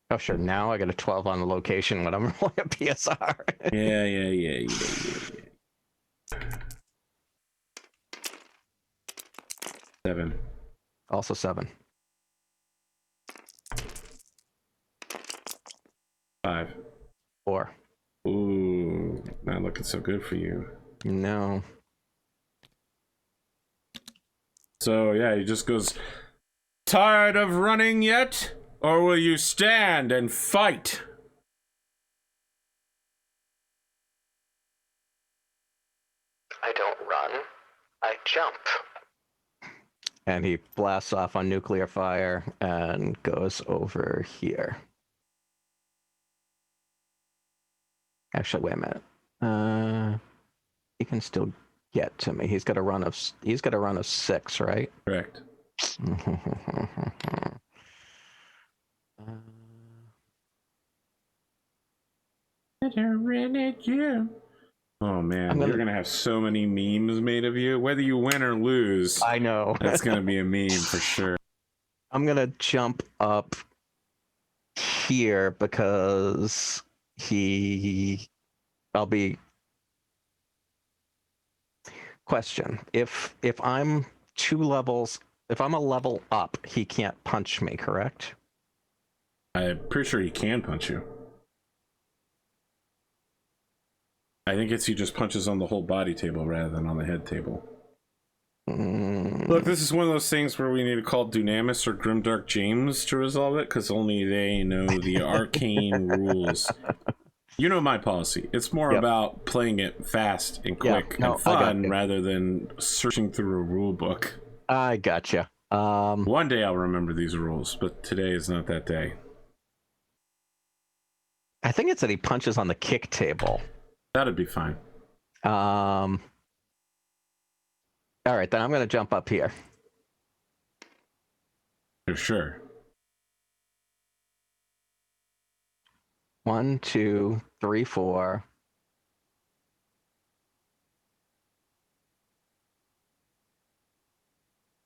Speaker 2: Oh, sure. Now I got a 12 on the location when I'm rolling a PSR.
Speaker 1: Yeah. 7.
Speaker 2: Also 7.
Speaker 1: 5.
Speaker 2: 4.
Speaker 1: Ooh, not looking so good for you.
Speaker 2: No.
Speaker 1: So yeah, he just goes, tired of running yet? Or will you stand and fight?
Speaker 2: I don't run. I jump. And he blasts off on nuclear fire and goes over here. Actually, wait a minute. He can still get to me. He's got a run of 6, right?
Speaker 1: Correct. Oh man, you're gonna have so many memes made of you. Whether you win or lose,
Speaker 2: I know.
Speaker 1: that's gonna be a meme for sure.
Speaker 2: I'm gonna jump up here because I'll be. Question: If I'm if I'm a level up, he can't punch me, correct?
Speaker 1: I'm pretty sure he can punch you. I think he just punches on the whole body table rather than on the head table. Look, this is one of those things where we need to call Dunamis or Grimdark James to resolve it, because only they know the arcane rules. You know my policy. It's more about playing it fast and quick and fun rather than searching through a rule book.
Speaker 2: I gotcha.
Speaker 1: One day I'll remember these rules, but today is not that day.
Speaker 2: I think it's that he punches on the kick table.
Speaker 1: That'd be fine.
Speaker 2: All right, then I'm going to jump up here.
Speaker 1: For sure.
Speaker 2: 1, 2, 3, 4.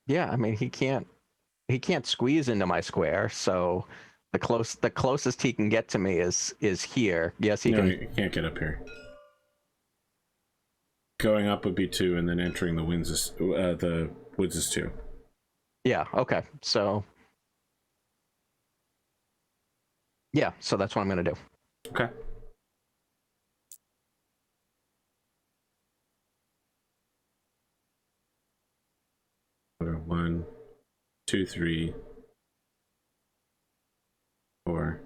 Speaker 2: Yeah, I mean he can't squeeze into my square, so the closest he can get to me is here. Yes, he can.
Speaker 1: You can't get up here. Going up would be 2, and then entering the woods is 2.
Speaker 2: Yeah. Okay. So. Yeah. So that's what I'm gonna do.
Speaker 1: Okay. One, 2, 3, 4.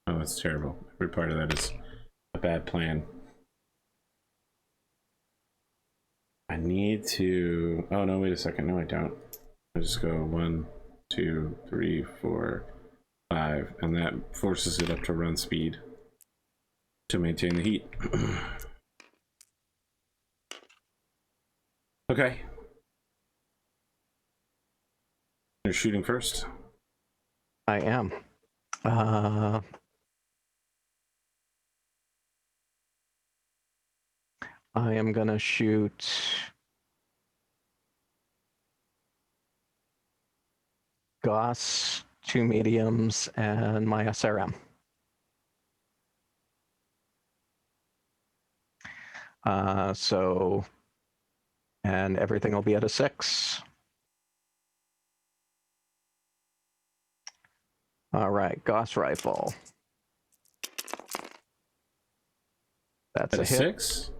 Speaker 1: Oh, that's terrible. Every part of that is a bad plan. I need to. Oh no! Wait a second. No, I don't. I just go 1, 2, 3, 4, 5, and that forces it up to run speed to maintain the heat. Okay. You're shooting first.
Speaker 2: I am. I am gonna shoot. Goss, 2 mediums, and my SRM. So, and everything will be at a 6. All right, Goss rifle. That's a hit.
Speaker 1: 6.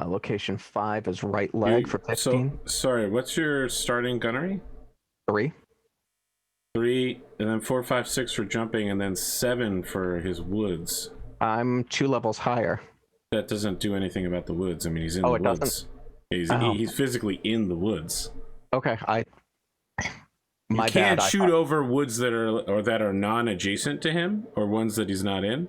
Speaker 2: Location 5 is right leg for 15.
Speaker 1: So, sorry, what's your starting gunnery?
Speaker 2: 3.
Speaker 1: 3, and then 4, 5, 6 for jumping, and then 7 for his woods.
Speaker 2: I'm 2 levels higher.
Speaker 1: That doesn't do anything about the woods. I mean, he's in the woods. He's physically in the woods.
Speaker 2: Okay,
Speaker 1: You can't shoot over woods that are non-adjacent to him, or ones that he's not in.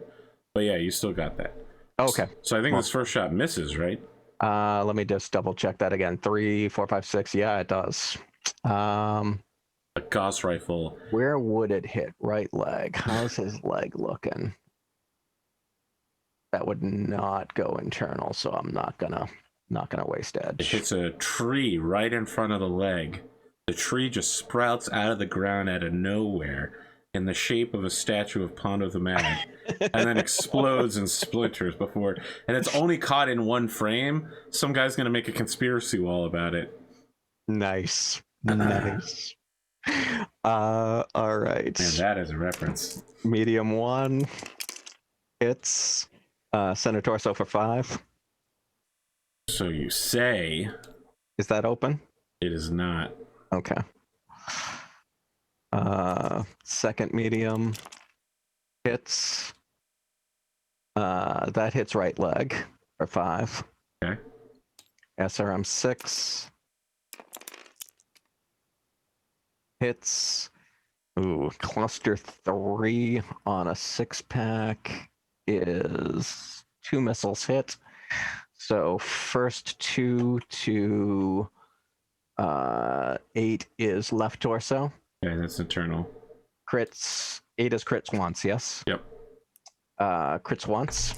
Speaker 1: But yeah, you still got that.
Speaker 2: Okay.
Speaker 1: So I think this first shot misses, right?
Speaker 2: Let me just double check that again. 3, 4, 5, 6. Yeah, it does.
Speaker 1: A Gauss rifle.
Speaker 2: Where would it hit? Right leg. How's his leg looking? That would not go internal, so I'm not gonna waste edge.
Speaker 1: It hits a tree right in front of the leg. The tree just sprouts out of the ground out of nowhere in the shape of a statue of Pond of the Mad, and then explodes and splinters before. And it's only caught in one frame. Some guy's gonna make a conspiracy wall about it.
Speaker 2: Nice. Nice. All right.
Speaker 1: Man, that is a reference.
Speaker 2: Medium 1 hits. Center torso for 5.
Speaker 1: So you say.
Speaker 2: Is that open?
Speaker 1: It is not.
Speaker 2: Okay. Second medium hits. That hits right leg for 5.
Speaker 1: Okay.
Speaker 2: SRM 6 hits. Ooh, cluster 3 on a 6-pack is 2 missiles hit. So first 2 to 8 is left torso.
Speaker 1: Okay, that's internal.
Speaker 2: Crits. 8 is crits once, yes?
Speaker 1: Yep.
Speaker 2: Crits once.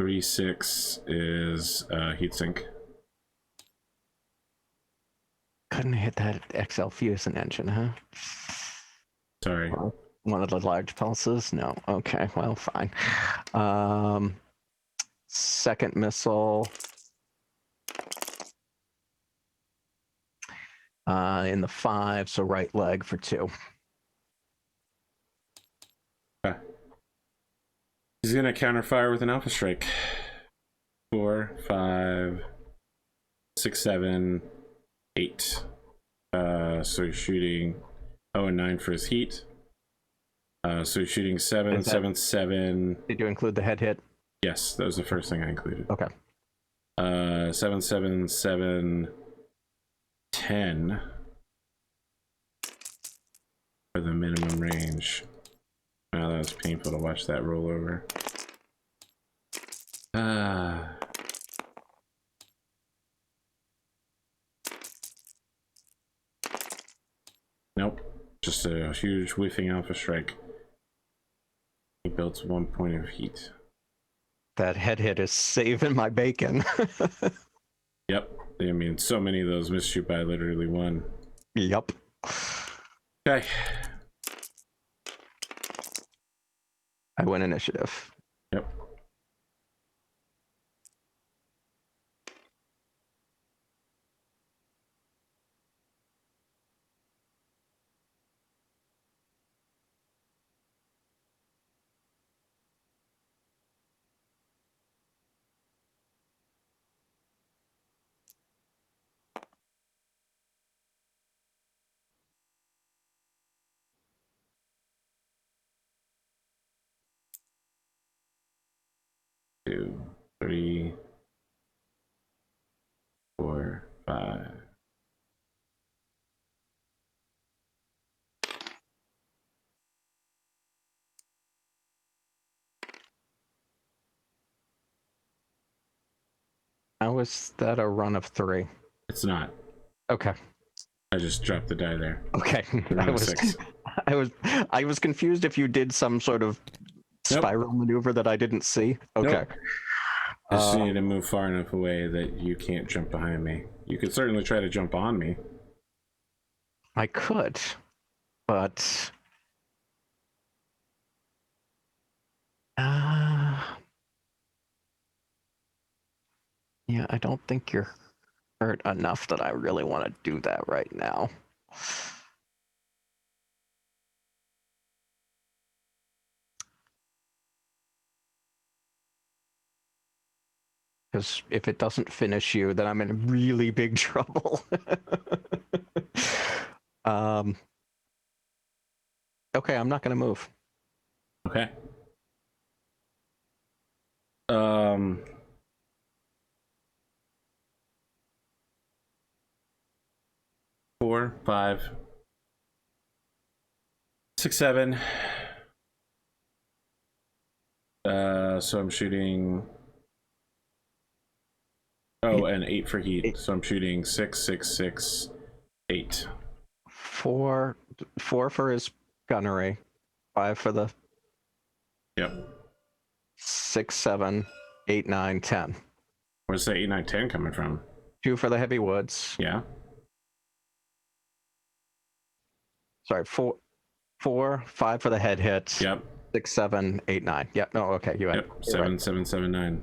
Speaker 1: 3-6 is heatsink.
Speaker 2: Couldn't hit that XL fusion engine, huh?
Speaker 1: Sorry.
Speaker 2: One of the large pulses? No. Okay, well, fine. Second missile. In the 5, so right leg for 2.
Speaker 1: Okay. He's gonna counterfire with an alpha strike. 4, 5, 6, 7, 8. So he's shooting 0 and 9 for his heat. So he's shooting 7, 7, 7.
Speaker 2: Did you include the head hit?
Speaker 1: Yes, that was the first thing I included.
Speaker 2: Okay.
Speaker 1: 7, 7, 7, 10 for the minimum range. Wow, that was painful to watch that roll over. Nope. Just a huge whiffing alpha strike. He builds 1 point of heat.
Speaker 2: That head hit is saving my bacon.
Speaker 1: Yep. I mean, so many of those missed you by literally 1.
Speaker 2: Yep.
Speaker 1: Okay.
Speaker 2: I win initiative.
Speaker 1: Yep. Two, 3, 4, 5.
Speaker 2: How is that a run of 3?
Speaker 1: It's not.
Speaker 2: Okay.
Speaker 1: I just dropped the die there.
Speaker 2: Okay.
Speaker 1: Run of 6.
Speaker 2: I was confused if you did some sort of spiral maneuver that I didn't see. Okay.
Speaker 1: Nope. I just need to move far enough away that you can't jump behind me. You could certainly try to jump on me.
Speaker 2: I could, but yeah, I don't think you're hurt enough that I really want to do that right now. Because if it doesn't finish you, then I'm in really big trouble. Okay, I'm not going to move.
Speaker 1: Okay. 4, 5, 6, 7. So I'm shooting. Oh, and 8 for heat.
Speaker 2: 8.
Speaker 1: So I'm shooting 6, 6, 6, 8.
Speaker 2: 4 for his gunnery, 5 for the.
Speaker 1: Yep.
Speaker 2: 6, 7, 8, 9, 10.
Speaker 1: Where's the 8, 9, 10 coming from?
Speaker 2: 2 for the heavy woods.
Speaker 1: Yeah.
Speaker 2: Sorry, 4, 5 for the head hit.
Speaker 1: Yep.
Speaker 2: 6, 7, 8, 9. Yep. No. Okay. You had.
Speaker 1: Yep. 7,
Speaker 2: right.
Speaker 1: 7, 7, 9.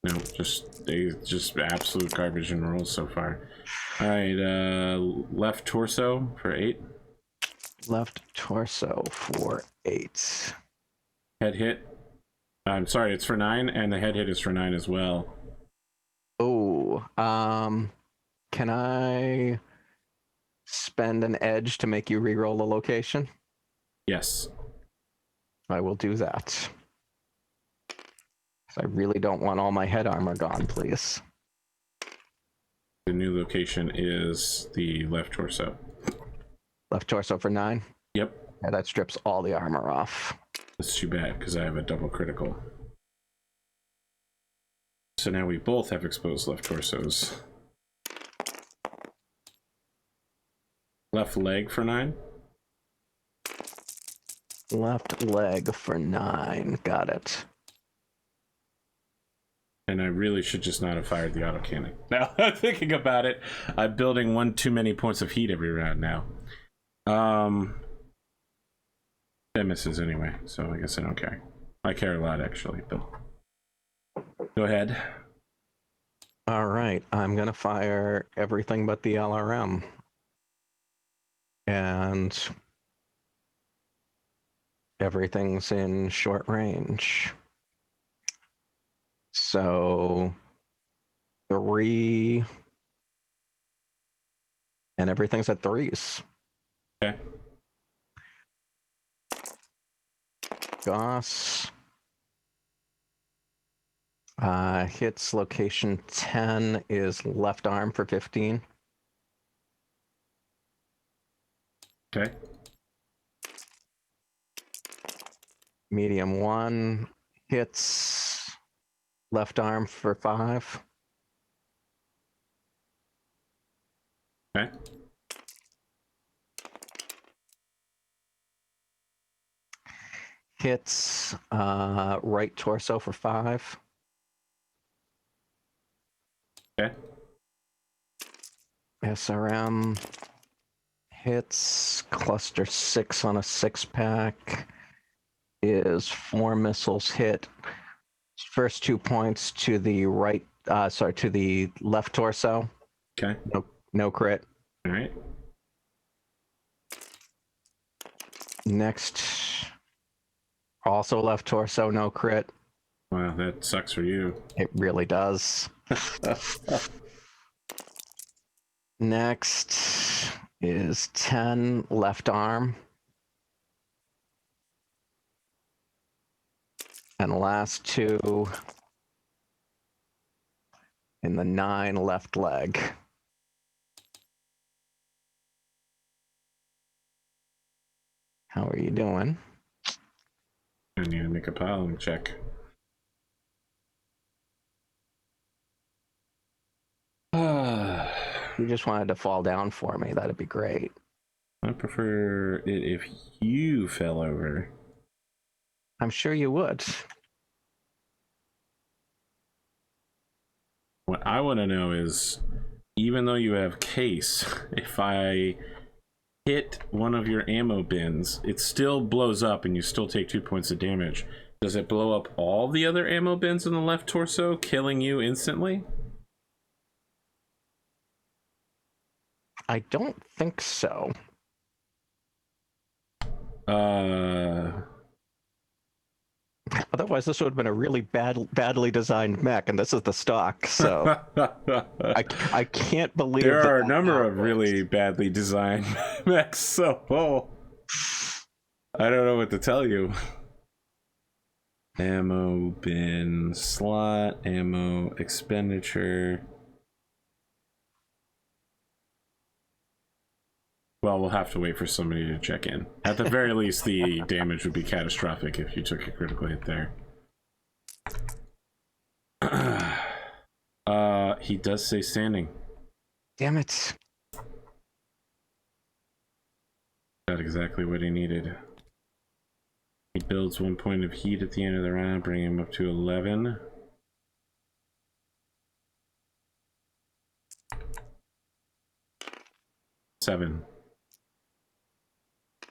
Speaker 1: No, just absolute garbage in rolls so far. All right, left torso for 8.
Speaker 2: Left torso for 8.
Speaker 1: Head hit. I'm sorry, it's for 9, and the head hit is for 9 as well.
Speaker 2: Oh, can I spend an edge to make you reroll the location?
Speaker 1: Yes.
Speaker 2: I will do that. I really don't want all my head armor gone, please.
Speaker 1: The new location is the left torso.
Speaker 2: Left torso for 9?
Speaker 1: Yep.
Speaker 2: Yeah, that strips all the armor off.
Speaker 1: That's too bad, because I have a double critical. So now we both have exposed left torsos. Left leg for 9?
Speaker 2: Left leg for 9. Got it.
Speaker 1: And I really should just not have fired the autocannon. Now, I'm thinking about it. I'm building one too many points of heat every round now. That misses anyway, so I guess I don't care. I care a lot, actually, but... Go ahead.
Speaker 2: All right, I'm going to fire everything but the LRM. And everything's in short range. So 3, and everything's at 3s.
Speaker 1: Okay.
Speaker 2: Goss hits location 10 is left arm for 15.
Speaker 1: Okay.
Speaker 2: Medium 1 hits left arm for 5.
Speaker 1: Okay.
Speaker 2: Hits right torso for 5.
Speaker 1: Okay.
Speaker 2: SRM hits cluster 6 on a 6-pack is 4 missiles hit. First 2 points to the right, to the left torso.
Speaker 1: Okay.
Speaker 2: No crit.
Speaker 1: All right.
Speaker 2: Next, also left torso, no crit.
Speaker 1: Wow, that sucks for you.
Speaker 2: It really does. Next is 10 left arm. And last 2 in the 9 left leg. How are you doing?
Speaker 1: I need to make a piling check.
Speaker 2: You just wanted to fall down for me. That'd be great.
Speaker 1: I prefer it if you fell over.
Speaker 2: I'm sure you would.
Speaker 1: What I want to know is, even though you have case, if I hit one of your ammo bins, it still blows up and you still take 2 points of damage. Does it blow up all the other ammo bins in the left torso, killing you instantly?
Speaker 2: I don't think so. Otherwise, this would have been a really badly designed mech, and this is the stock. So I can't believe
Speaker 1: there are a
Speaker 2: that
Speaker 1: number of
Speaker 2: happens.
Speaker 1: really badly designed mechs. So I don't know what to tell you. Ammo bin slot, ammo expenditure. Well, we'll have to wait for somebody to check in. At the very least, the damage would be catastrophic if you took a critical hit there. He does say standing.
Speaker 2: Damn it.
Speaker 1: Got exactly what he needed. He builds 1 point of heat at the end of the round, bringing him up to 11. Seven.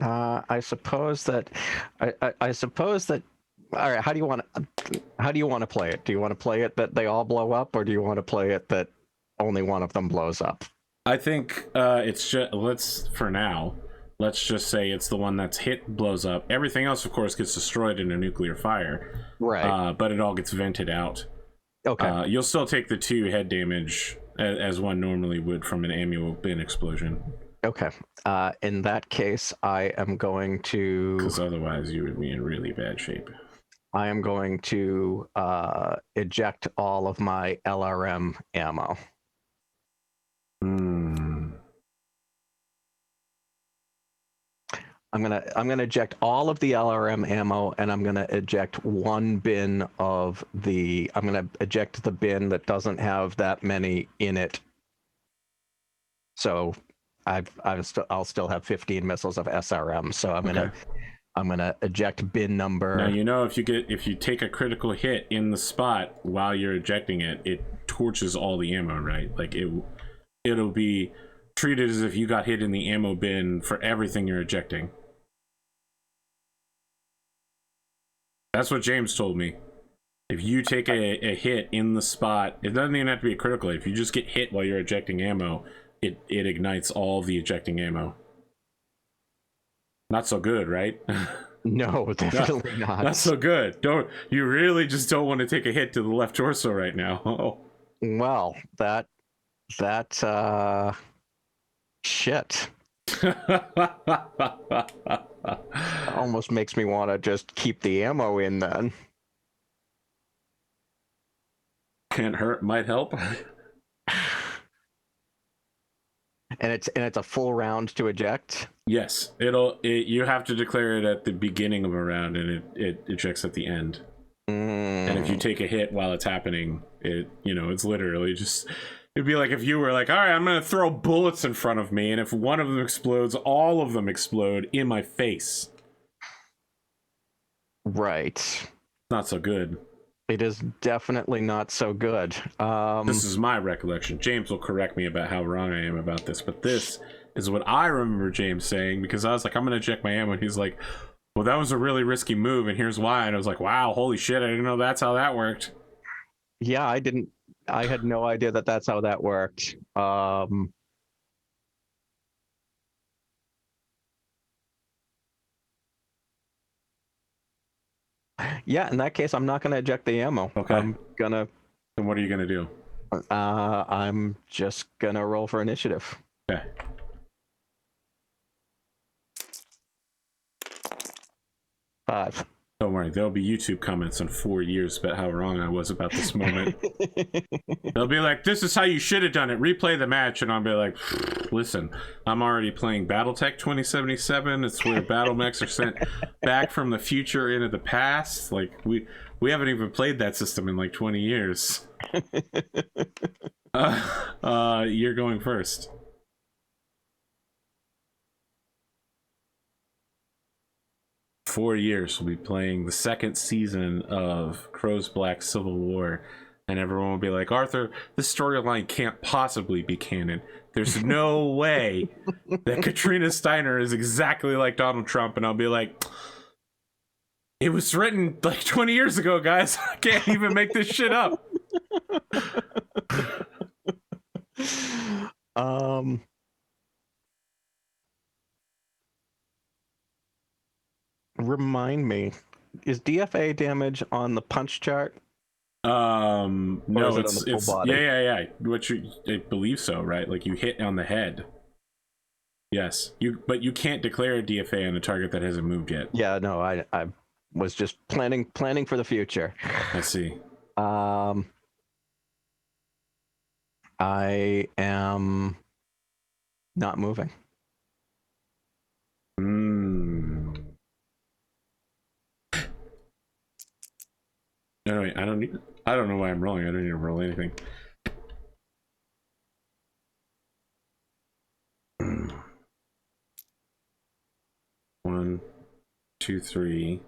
Speaker 2: I suppose that I suppose that. All right, how do you want to play it? Do you want to play it that they all blow up, or do you want to play it that only one of them blows up?
Speaker 1: I think it's just for now. Let's just say it's the one that's hit blows up. Everything else, of course, gets destroyed in a nuclear fire.
Speaker 2: Right.
Speaker 1: But it all gets vented out.
Speaker 2: Okay.
Speaker 1: You'll still take the 2 head damage as one normally would from an ammo bin explosion.
Speaker 2: Okay. In that case, I am going to.
Speaker 1: Because otherwise, you would be in really bad shape.
Speaker 2: I am going to eject all of my LRM ammo. I'm gonna eject all of the LRM ammo, and I'm gonna eject one bin of the. I'm gonna eject the bin that doesn't have that many in it. So, I'll still have 15 missiles of SRM. So I'm gonna eject bin number.
Speaker 1: Now if you take a critical hit in the spot while you're ejecting it, it torches all the ammo, right? Like it'll be treated as if you got hit in the ammo bin for everything you're ejecting. That's what James told me. If you take a hit in the spot, it doesn't even have to be a critical hit. If you just get hit while you're ejecting ammo, it ignites all of the ejecting ammo. Not so good, right?
Speaker 2: No, definitely not.
Speaker 1: Not so good. You really just don't want to take a hit to the left torso right now. Oh.
Speaker 2: Well, that shit. Almost makes me want to just keep the ammo in then.
Speaker 1: Can't hurt, might help.
Speaker 2: And it's a full round to eject.
Speaker 1: Yes, you have to declare it at the beginning of a round, and it ejects at the end. And if you take a hit while it's happening, it's literally just. It'd be like if you were like, all right, I'm gonna throw bullets in front of me, and if one of them explodes, all of them explode in my face.
Speaker 2: Right.
Speaker 1: Not so good.
Speaker 2: It is definitely not so good.
Speaker 1: This is my recollection. James will correct me about how wrong I am about this, but this is what I remember James saying, because I was like, I'm gonna check my ammo, and he's like, well, that was a really risky move, and here's why. And I was like, wow, holy shit, I didn't know that's how that worked.
Speaker 2: Yeah, I had no idea that that's how that worked. Yeah, in that case, I'm not going to eject the ammo.
Speaker 1: Okay.
Speaker 2: I'm gonna.
Speaker 1: Then what are you gonna do?
Speaker 2: I'm just gonna roll for initiative.
Speaker 1: Okay.
Speaker 2: Five.
Speaker 1: Don't worry, there'll be YouTube comments in 4 years about how wrong I was about this moment. They'll be like, this is how you should have done it. Replay the match. And I'll be like, listen, I'm already playing Battletech 2077. It's where battle mechs are sent back from the future into the past. Like, we haven't even played that system in like 20 years. You're going first. For 4 years, we'll be playing the second season of Crow's Black Civil War, and everyone will be like, Arthur, this storyline can't possibly be canon. There's no way that Katrina Steiner is exactly like Donald Trump. And I'll be like, it was written like 20 years ago, guys. I can't even make this shit up.
Speaker 2: Remind me, is DFA damage on the punch chart?
Speaker 1: No,
Speaker 2: it's on the full body?
Speaker 1: Yeah. I believe so, right? Like you hit on the head. Yes, but you can't declare a DFA on a target that hasn't moved yet.
Speaker 2: Yeah, no, I was just planning for the future.
Speaker 1: I see.
Speaker 2: I am not moving.
Speaker 1: No, wait, I don't know why I'm rolling. I don't need to roll anything. One, 2, 3,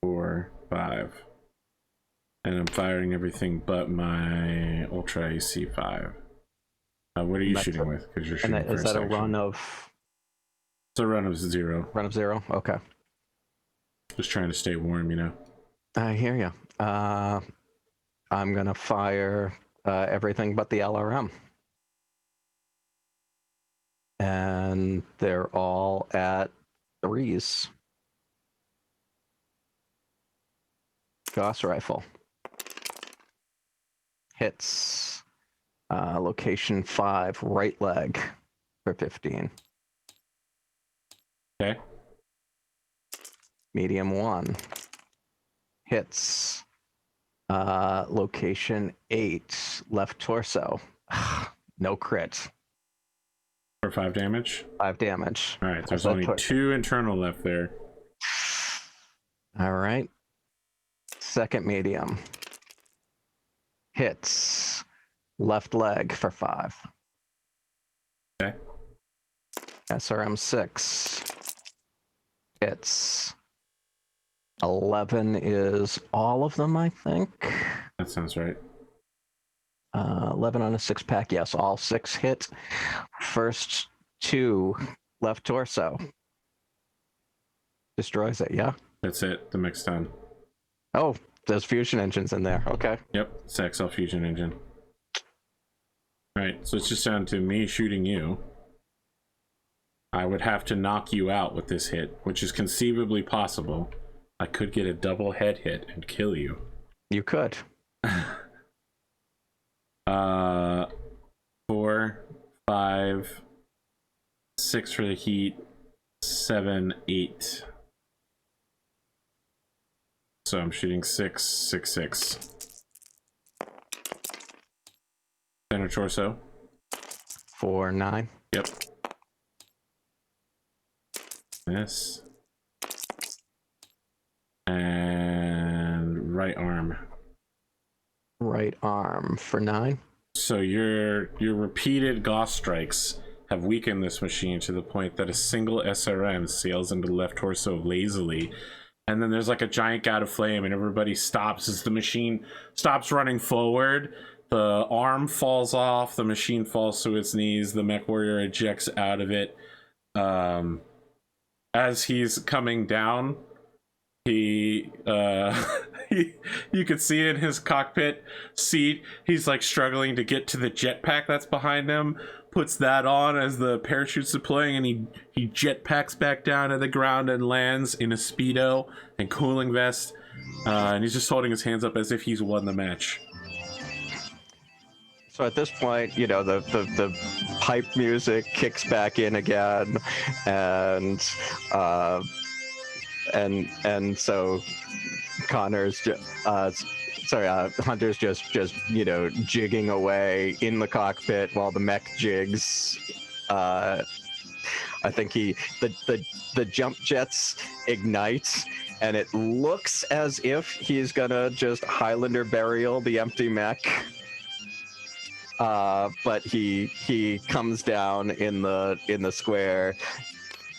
Speaker 1: 4, 5. And I'm firing everything but my Ultra AC5. What are you shooting with? Because you're shooting.
Speaker 2: Is that a run of?
Speaker 1: It's a run of 0.
Speaker 2: Run of 0. Okay.
Speaker 1: Just trying to stay warm, you know.
Speaker 2: I hear you. I'm gonna fire everything but the LRM, and they're all at 3s. Gauss rifle hits. Location 5, right leg for 15.
Speaker 1: Okay.
Speaker 2: Medium 1 hits. Location 8, left torso. No crit.
Speaker 1: For for 5 damage?
Speaker 2: 5 damage.
Speaker 1: All right, there's only 2 internal left there.
Speaker 2: All right. Second medium. Hits. Left leg for 5.
Speaker 1: Okay.
Speaker 2: SRM 6. Hits. 11 is all of them, I think.
Speaker 1: That sounds right.
Speaker 2: 11 on a 6-pack. Yes, all 6 hit. First 2 left torso. Destroys it, yeah?
Speaker 1: That's it. The mech's done.
Speaker 2: Oh, there's fusion engines in there. Okay.
Speaker 1: Yep, it's the XL fusion engine. All right, so it's just down to me shooting you. I would have to knock you out with this hit, which is conceivably possible. I could get a double head hit and kill you.
Speaker 2: You could.
Speaker 1: 4, 5, 6 for the heat, 7, 8. So I'm shooting 6, 6, 6. Center torso.
Speaker 2: 4, 9.
Speaker 1: Yep. This. And right arm.
Speaker 2: Right arm for 9.
Speaker 1: So your repeated gauss strikes have weakened this machine to the point that a single SRM sails into the left torso lazily, and then there's like a giant gout of flame, and everybody stops as the machine stops running forward. The arm falls off, the machine falls to its knees, the mech warrior ejects out of it. As he's coming down, he you could see in his cockpit seat, he's like struggling to get to the jetpack that's behind him, puts that on as the parachute's deploying, and he jetpacks back down to the ground and lands in a Speedo and cooling vest, and he's just holding his hands up as if he's won the match.
Speaker 2: So at this point, you know, the pipe music kicks back in again, and so Hunter's just you know, jigging away in the cockpit while the mech jigs. I think the jump jets ignite, and it looks as if he's gonna just Highlander burial the empty mech. But he comes down in the square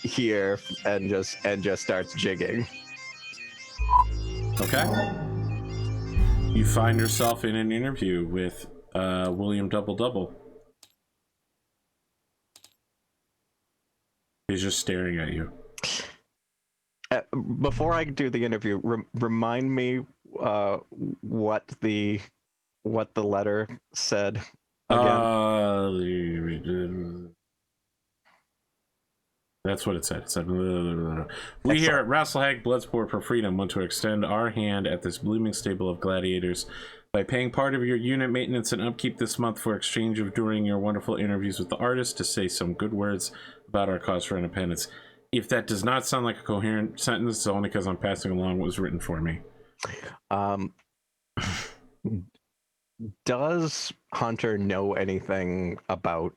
Speaker 2: here and just starts jigging.
Speaker 1: Okay. You find yourself in an interview with William Double Double. He's just staring at you.
Speaker 2: Before I do the interview, remind me what the letter said again.
Speaker 1: That's what it said. It said, "We here at Rasselhag Bloodsport for Freedom want to extend our hand at this blooming stable of gladiators by paying part of your unit maintenance and upkeep this month for exchange of during your wonderful interviews with the artist to say some good words about our cause for independence." If that does not sound like a coherent sentence, it's only because I'm passing along what was written for me.
Speaker 2: Does Hunter know anything about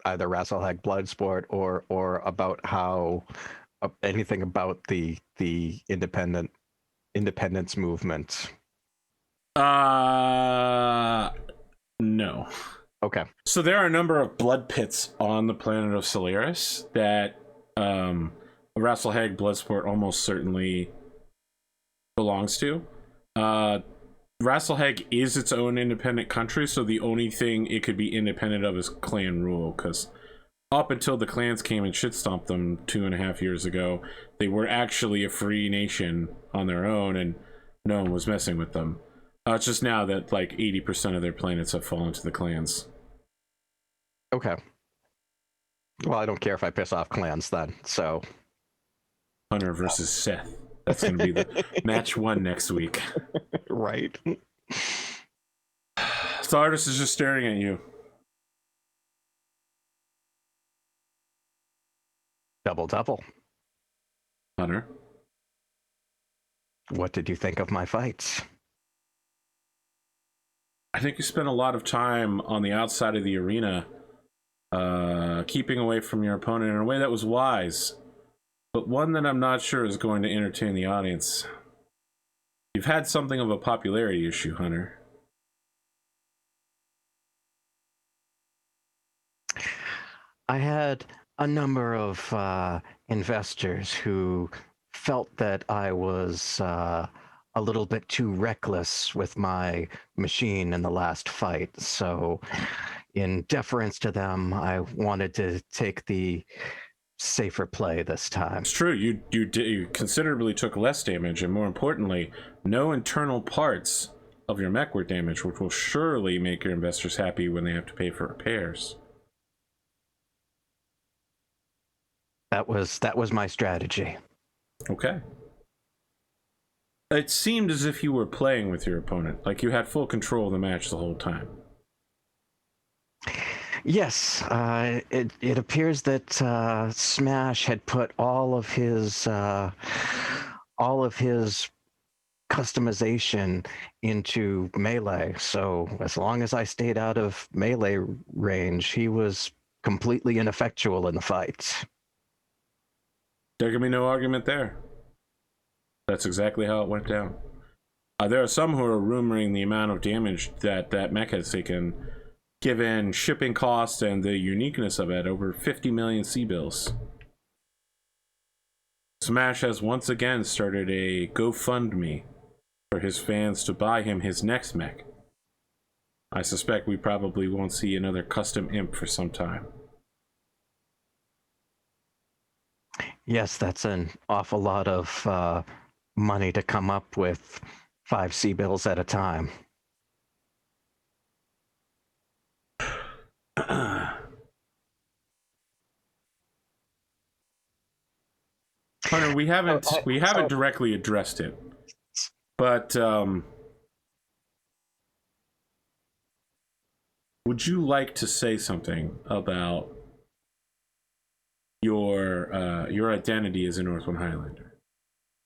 Speaker 2: either Rasselhag Bloodsport or about how anything about the independence movement?
Speaker 1: No.
Speaker 2: Okay.
Speaker 1: So there are a number of blood pits on the planet of Solaris that Rasselhag Bloodsport almost certainly belongs to. Rasselhag is its own independent country, so the only thing it could be independent of is clan rule, because up until the clans came and shit stomped them 2.5 years ago, they were actually a free nation on their own, and no one was messing with them. It's just now that like 80% of their planets have fallen to the clans.
Speaker 2: Okay. Well, I don't care if I piss off clans then, so...
Speaker 1: Hunter versus Seth. That's going to be the match 1 next week.
Speaker 2: Right.
Speaker 1: The artist is just staring at you.
Speaker 2: Double.
Speaker 1: Hunter.
Speaker 2: What did you think of my fights?
Speaker 1: I think you spent a lot of time on the outside of the arena keeping away from your opponent in a way that was wise, but one that I'm not sure is going to entertain the audience. You've had something of a popularity issue, Hunter.
Speaker 2: I had a number of investors who felt that I was a little bit too reckless with my machine in the last fight. So, in deference to them, I wanted to take the safer play this time.
Speaker 1: It's true. You considerably took less damage, and more importantly, no internal parts of your mech were damaged, which will surely make your investors happy when they have to pay for repairs.
Speaker 2: That was my strategy.
Speaker 1: Okay. It seemed as if you were playing with your opponent, like you had full control of the match the whole time.
Speaker 2: Yes, it appears that Smash had put all of his customization into melee. So as long as I stayed out of melee range, he was completely ineffectual in the fight.
Speaker 1: There can be no argument there. That's exactly how it went down. There are some who are rumoring the amount of damage that mech has taken, given shipping costs and the uniqueness of it, over 50 million C-bills. Smash has once again started a GoFundMe for his fans to buy him his next mech. I suspect we probably won't see another custom imp for some time.
Speaker 2: Yes, that's an awful lot of money to come up with 5 C-bills at a time.
Speaker 1: Hunter, we haven't directly addressed it, but would you like to say something about your identity as a Northwind Highlander?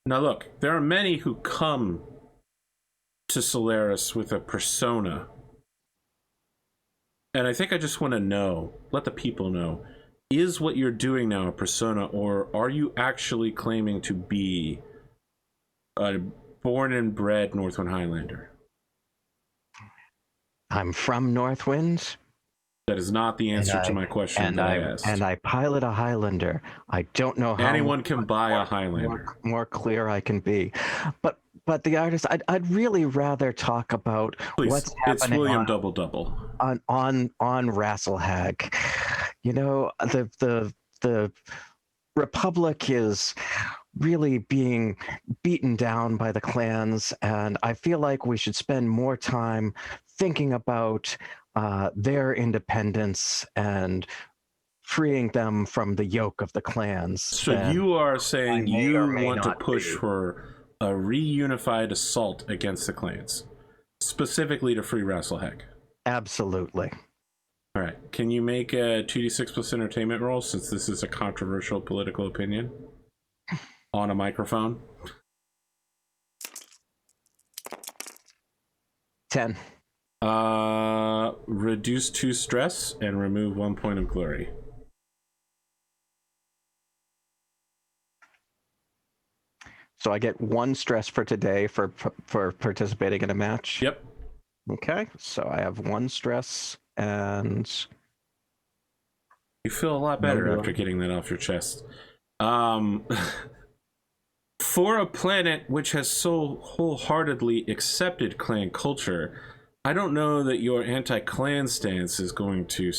Speaker 1: Now, look, there are many who come to Solaris with a persona, and I think I just want to know, let the people know, is what you're doing now a persona, or are you actually claiming to be a born and bred Northwind Highlander?
Speaker 2: I'm from Northwind.
Speaker 1: That is not the answer to my question that I asked.
Speaker 2: And I pilot a Highlander. I don't know how
Speaker 1: anyone can buy a Highlander.
Speaker 2: More clear I can be, but the artist, I'd really rather talk about what's happening.
Speaker 1: It's William Double Double
Speaker 2: on Rasselhag. You know, the Republic is really being beaten down by the clans, and I feel like we should spend more time thinking about their independence and freeing them from the yoke of the clans.
Speaker 1: So you are saying you want to push for a reunified assault against the clans, specifically to free Rasselhag?
Speaker 2: Absolutely.
Speaker 1: All right. Can you make a 2d6 plus entertainment roll, since this is a controversial political opinion, on a microphone?
Speaker 2: 10.
Speaker 1: Reduce 2 stress and remove 1 point of glory.
Speaker 2: So I get 1 stress for today for participating in a match?
Speaker 1: Yep.
Speaker 2: Okay, so I have 1 stress, and
Speaker 1: you feel a lot better after getting that off your chest. For a planet which has so wholeheartedly accepted clan culture, I don't know that your anti-clan stance is going to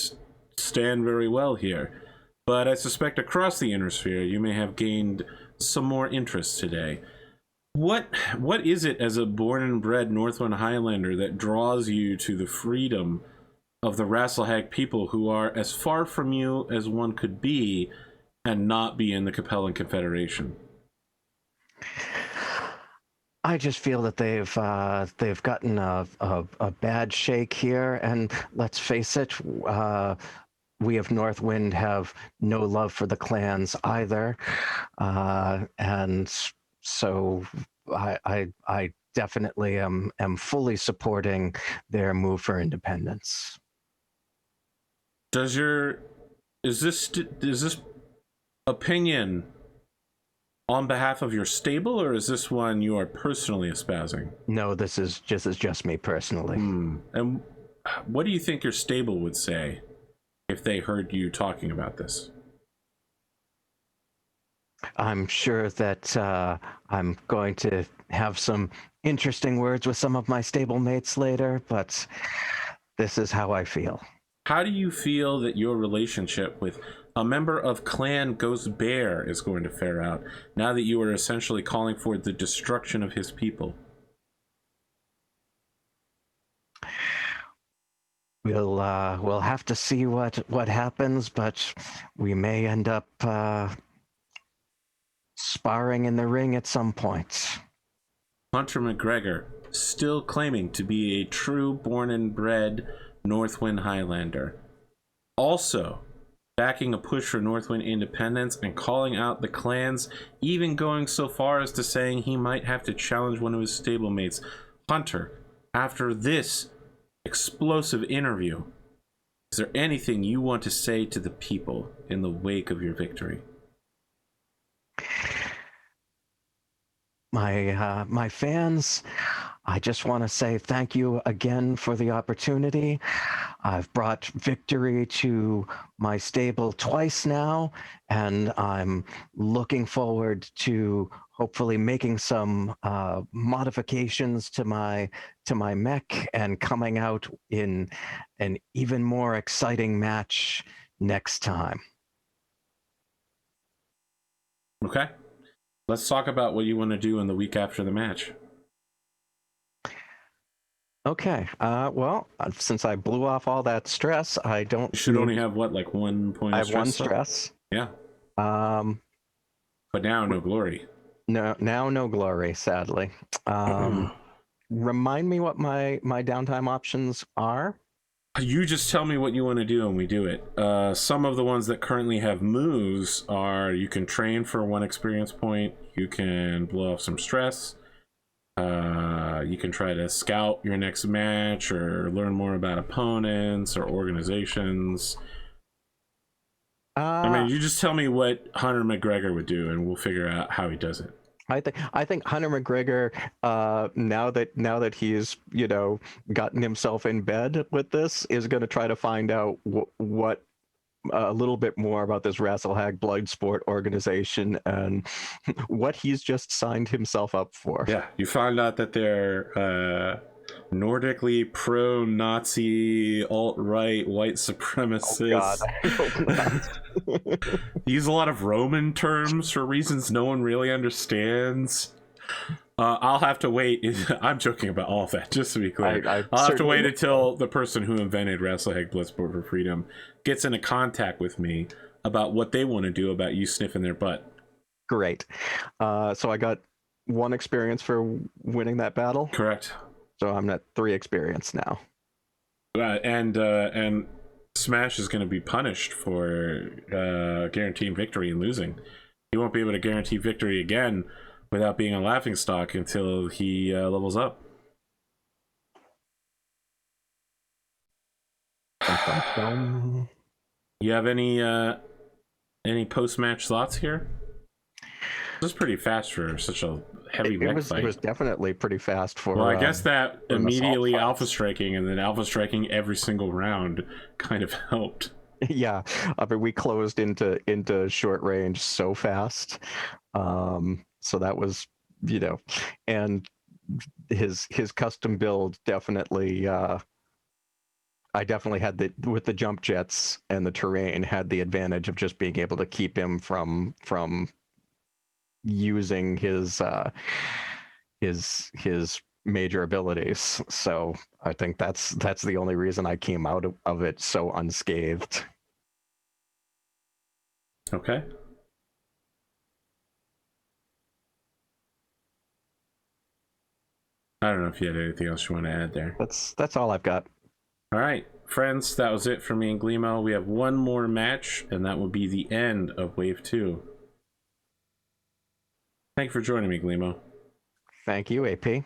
Speaker 1: stand very well here. But I suspect across the Inner Sphere, you may have gained some more interest today. What is it as a born and bred Northwind Highlander that draws you to the freedom of the Rasselhag people, who are as far from you as one could be and not be in the Capellan Confederation?
Speaker 2: I just feel that they've gotten a bad shake here, and let's face it, we of Northwind have no love for the clans either, and so I definitely am fully supporting their move for independence.
Speaker 1: Does your is this opinion on behalf of your stable, or is this one you are personally espousing?
Speaker 2: No, this is just me personally.
Speaker 1: And what do you think your stable would say if they heard you talking about this?
Speaker 2: I'm sure that I'm going to have some interesting words with some of my stablemates later, but this is how I feel.
Speaker 1: How do you feel that your relationship with a member of Clan Ghost Bear is going to fare out now that you are essentially calling for the destruction of his people?
Speaker 2: We'll have to see what happens, but we may end up sparring in the ring at some point.
Speaker 1: Hunter McGregor, still claiming to be a true born and bred Northwind Highlander. Also, backing a push for Northwind independence and calling out the clans, even going so far as to saying he might have to challenge one of his stablemates. Hunter, after this explosive interview, is there anything you want to say to the people in the wake of your victory?
Speaker 2: My fans, I just want to say thank you again for the opportunity. I've brought victory to my stable twice now, and I'm looking forward to hopefully making some modifications to my mech and coming out in an even more exciting match next time.
Speaker 1: Okay. Let's talk about what you want to do in the week after the match.
Speaker 2: Okay. Well, since I blew off all that stress, I don't.
Speaker 1: You should only have what, like 1 point of stress?
Speaker 2: I have one stress.
Speaker 1: Yeah. But now no glory.
Speaker 2: No, now no glory, sadly. Remind me what my downtime options are.
Speaker 1: You just tell me what you want to do and we do it. Some of the ones that currently have moves are you can train for 1 experience point, you can blow off some stress, you can try to scout your next match or learn more about opponents or organizations. I mean, you just tell me what Hunter McGregor would do and we'll figure out how he does it.
Speaker 2: I think Hunter McGregor, now that he's gotten himself in bed with this, is going to try to find out what a little bit more about this Rasselhag Bloodsport organization and what he's just signed himself up for.
Speaker 1: Yeah, you find out that they're Nordically pro-Nazi, alt-right, white supremacists.
Speaker 2: Oh, God.
Speaker 1: Use a lot of Roman terms for reasons no one really understands. I'll have to wait. I'm joking about all of that, just to be clear. I'll have to wait until the person who invented Rasselhag Bloodsport for Freedom gets into contact with me about what they want to do about you sniffing their butt.
Speaker 2: Great. So I got 1 experience for winning that battle?
Speaker 1: Correct.
Speaker 2: So I'm at 3 experience now.
Speaker 1: And Smash is going to be punished for guaranteeing victory and losing. He won't be able to guarantee victory again without being a laughingstock until he levels up. You have any post-match thoughts here? This is pretty fast for such a heavy mech fight.
Speaker 2: It was definitely pretty fast for.
Speaker 1: Well, I guess that immediately alpha striking and then alpha striking every single round kind of helped.
Speaker 2: Yeah, I mean, we closed into short range so fast. So that was, and his custom build definitely. I definitely had with the jump jets and the terrain had the advantage of just being able to keep him from using his major abilities. So I think that's the only reason I came out of it so unscathed.
Speaker 1: Okay. I don't know if you had anything else you want to add there.
Speaker 2: That's all I've got.
Speaker 1: All right, friends, that was it for me and Glimo. We have 1 more match, and that will be the end of Wave 2. Thank you for joining me, Glimo.
Speaker 2: Thank you, AP.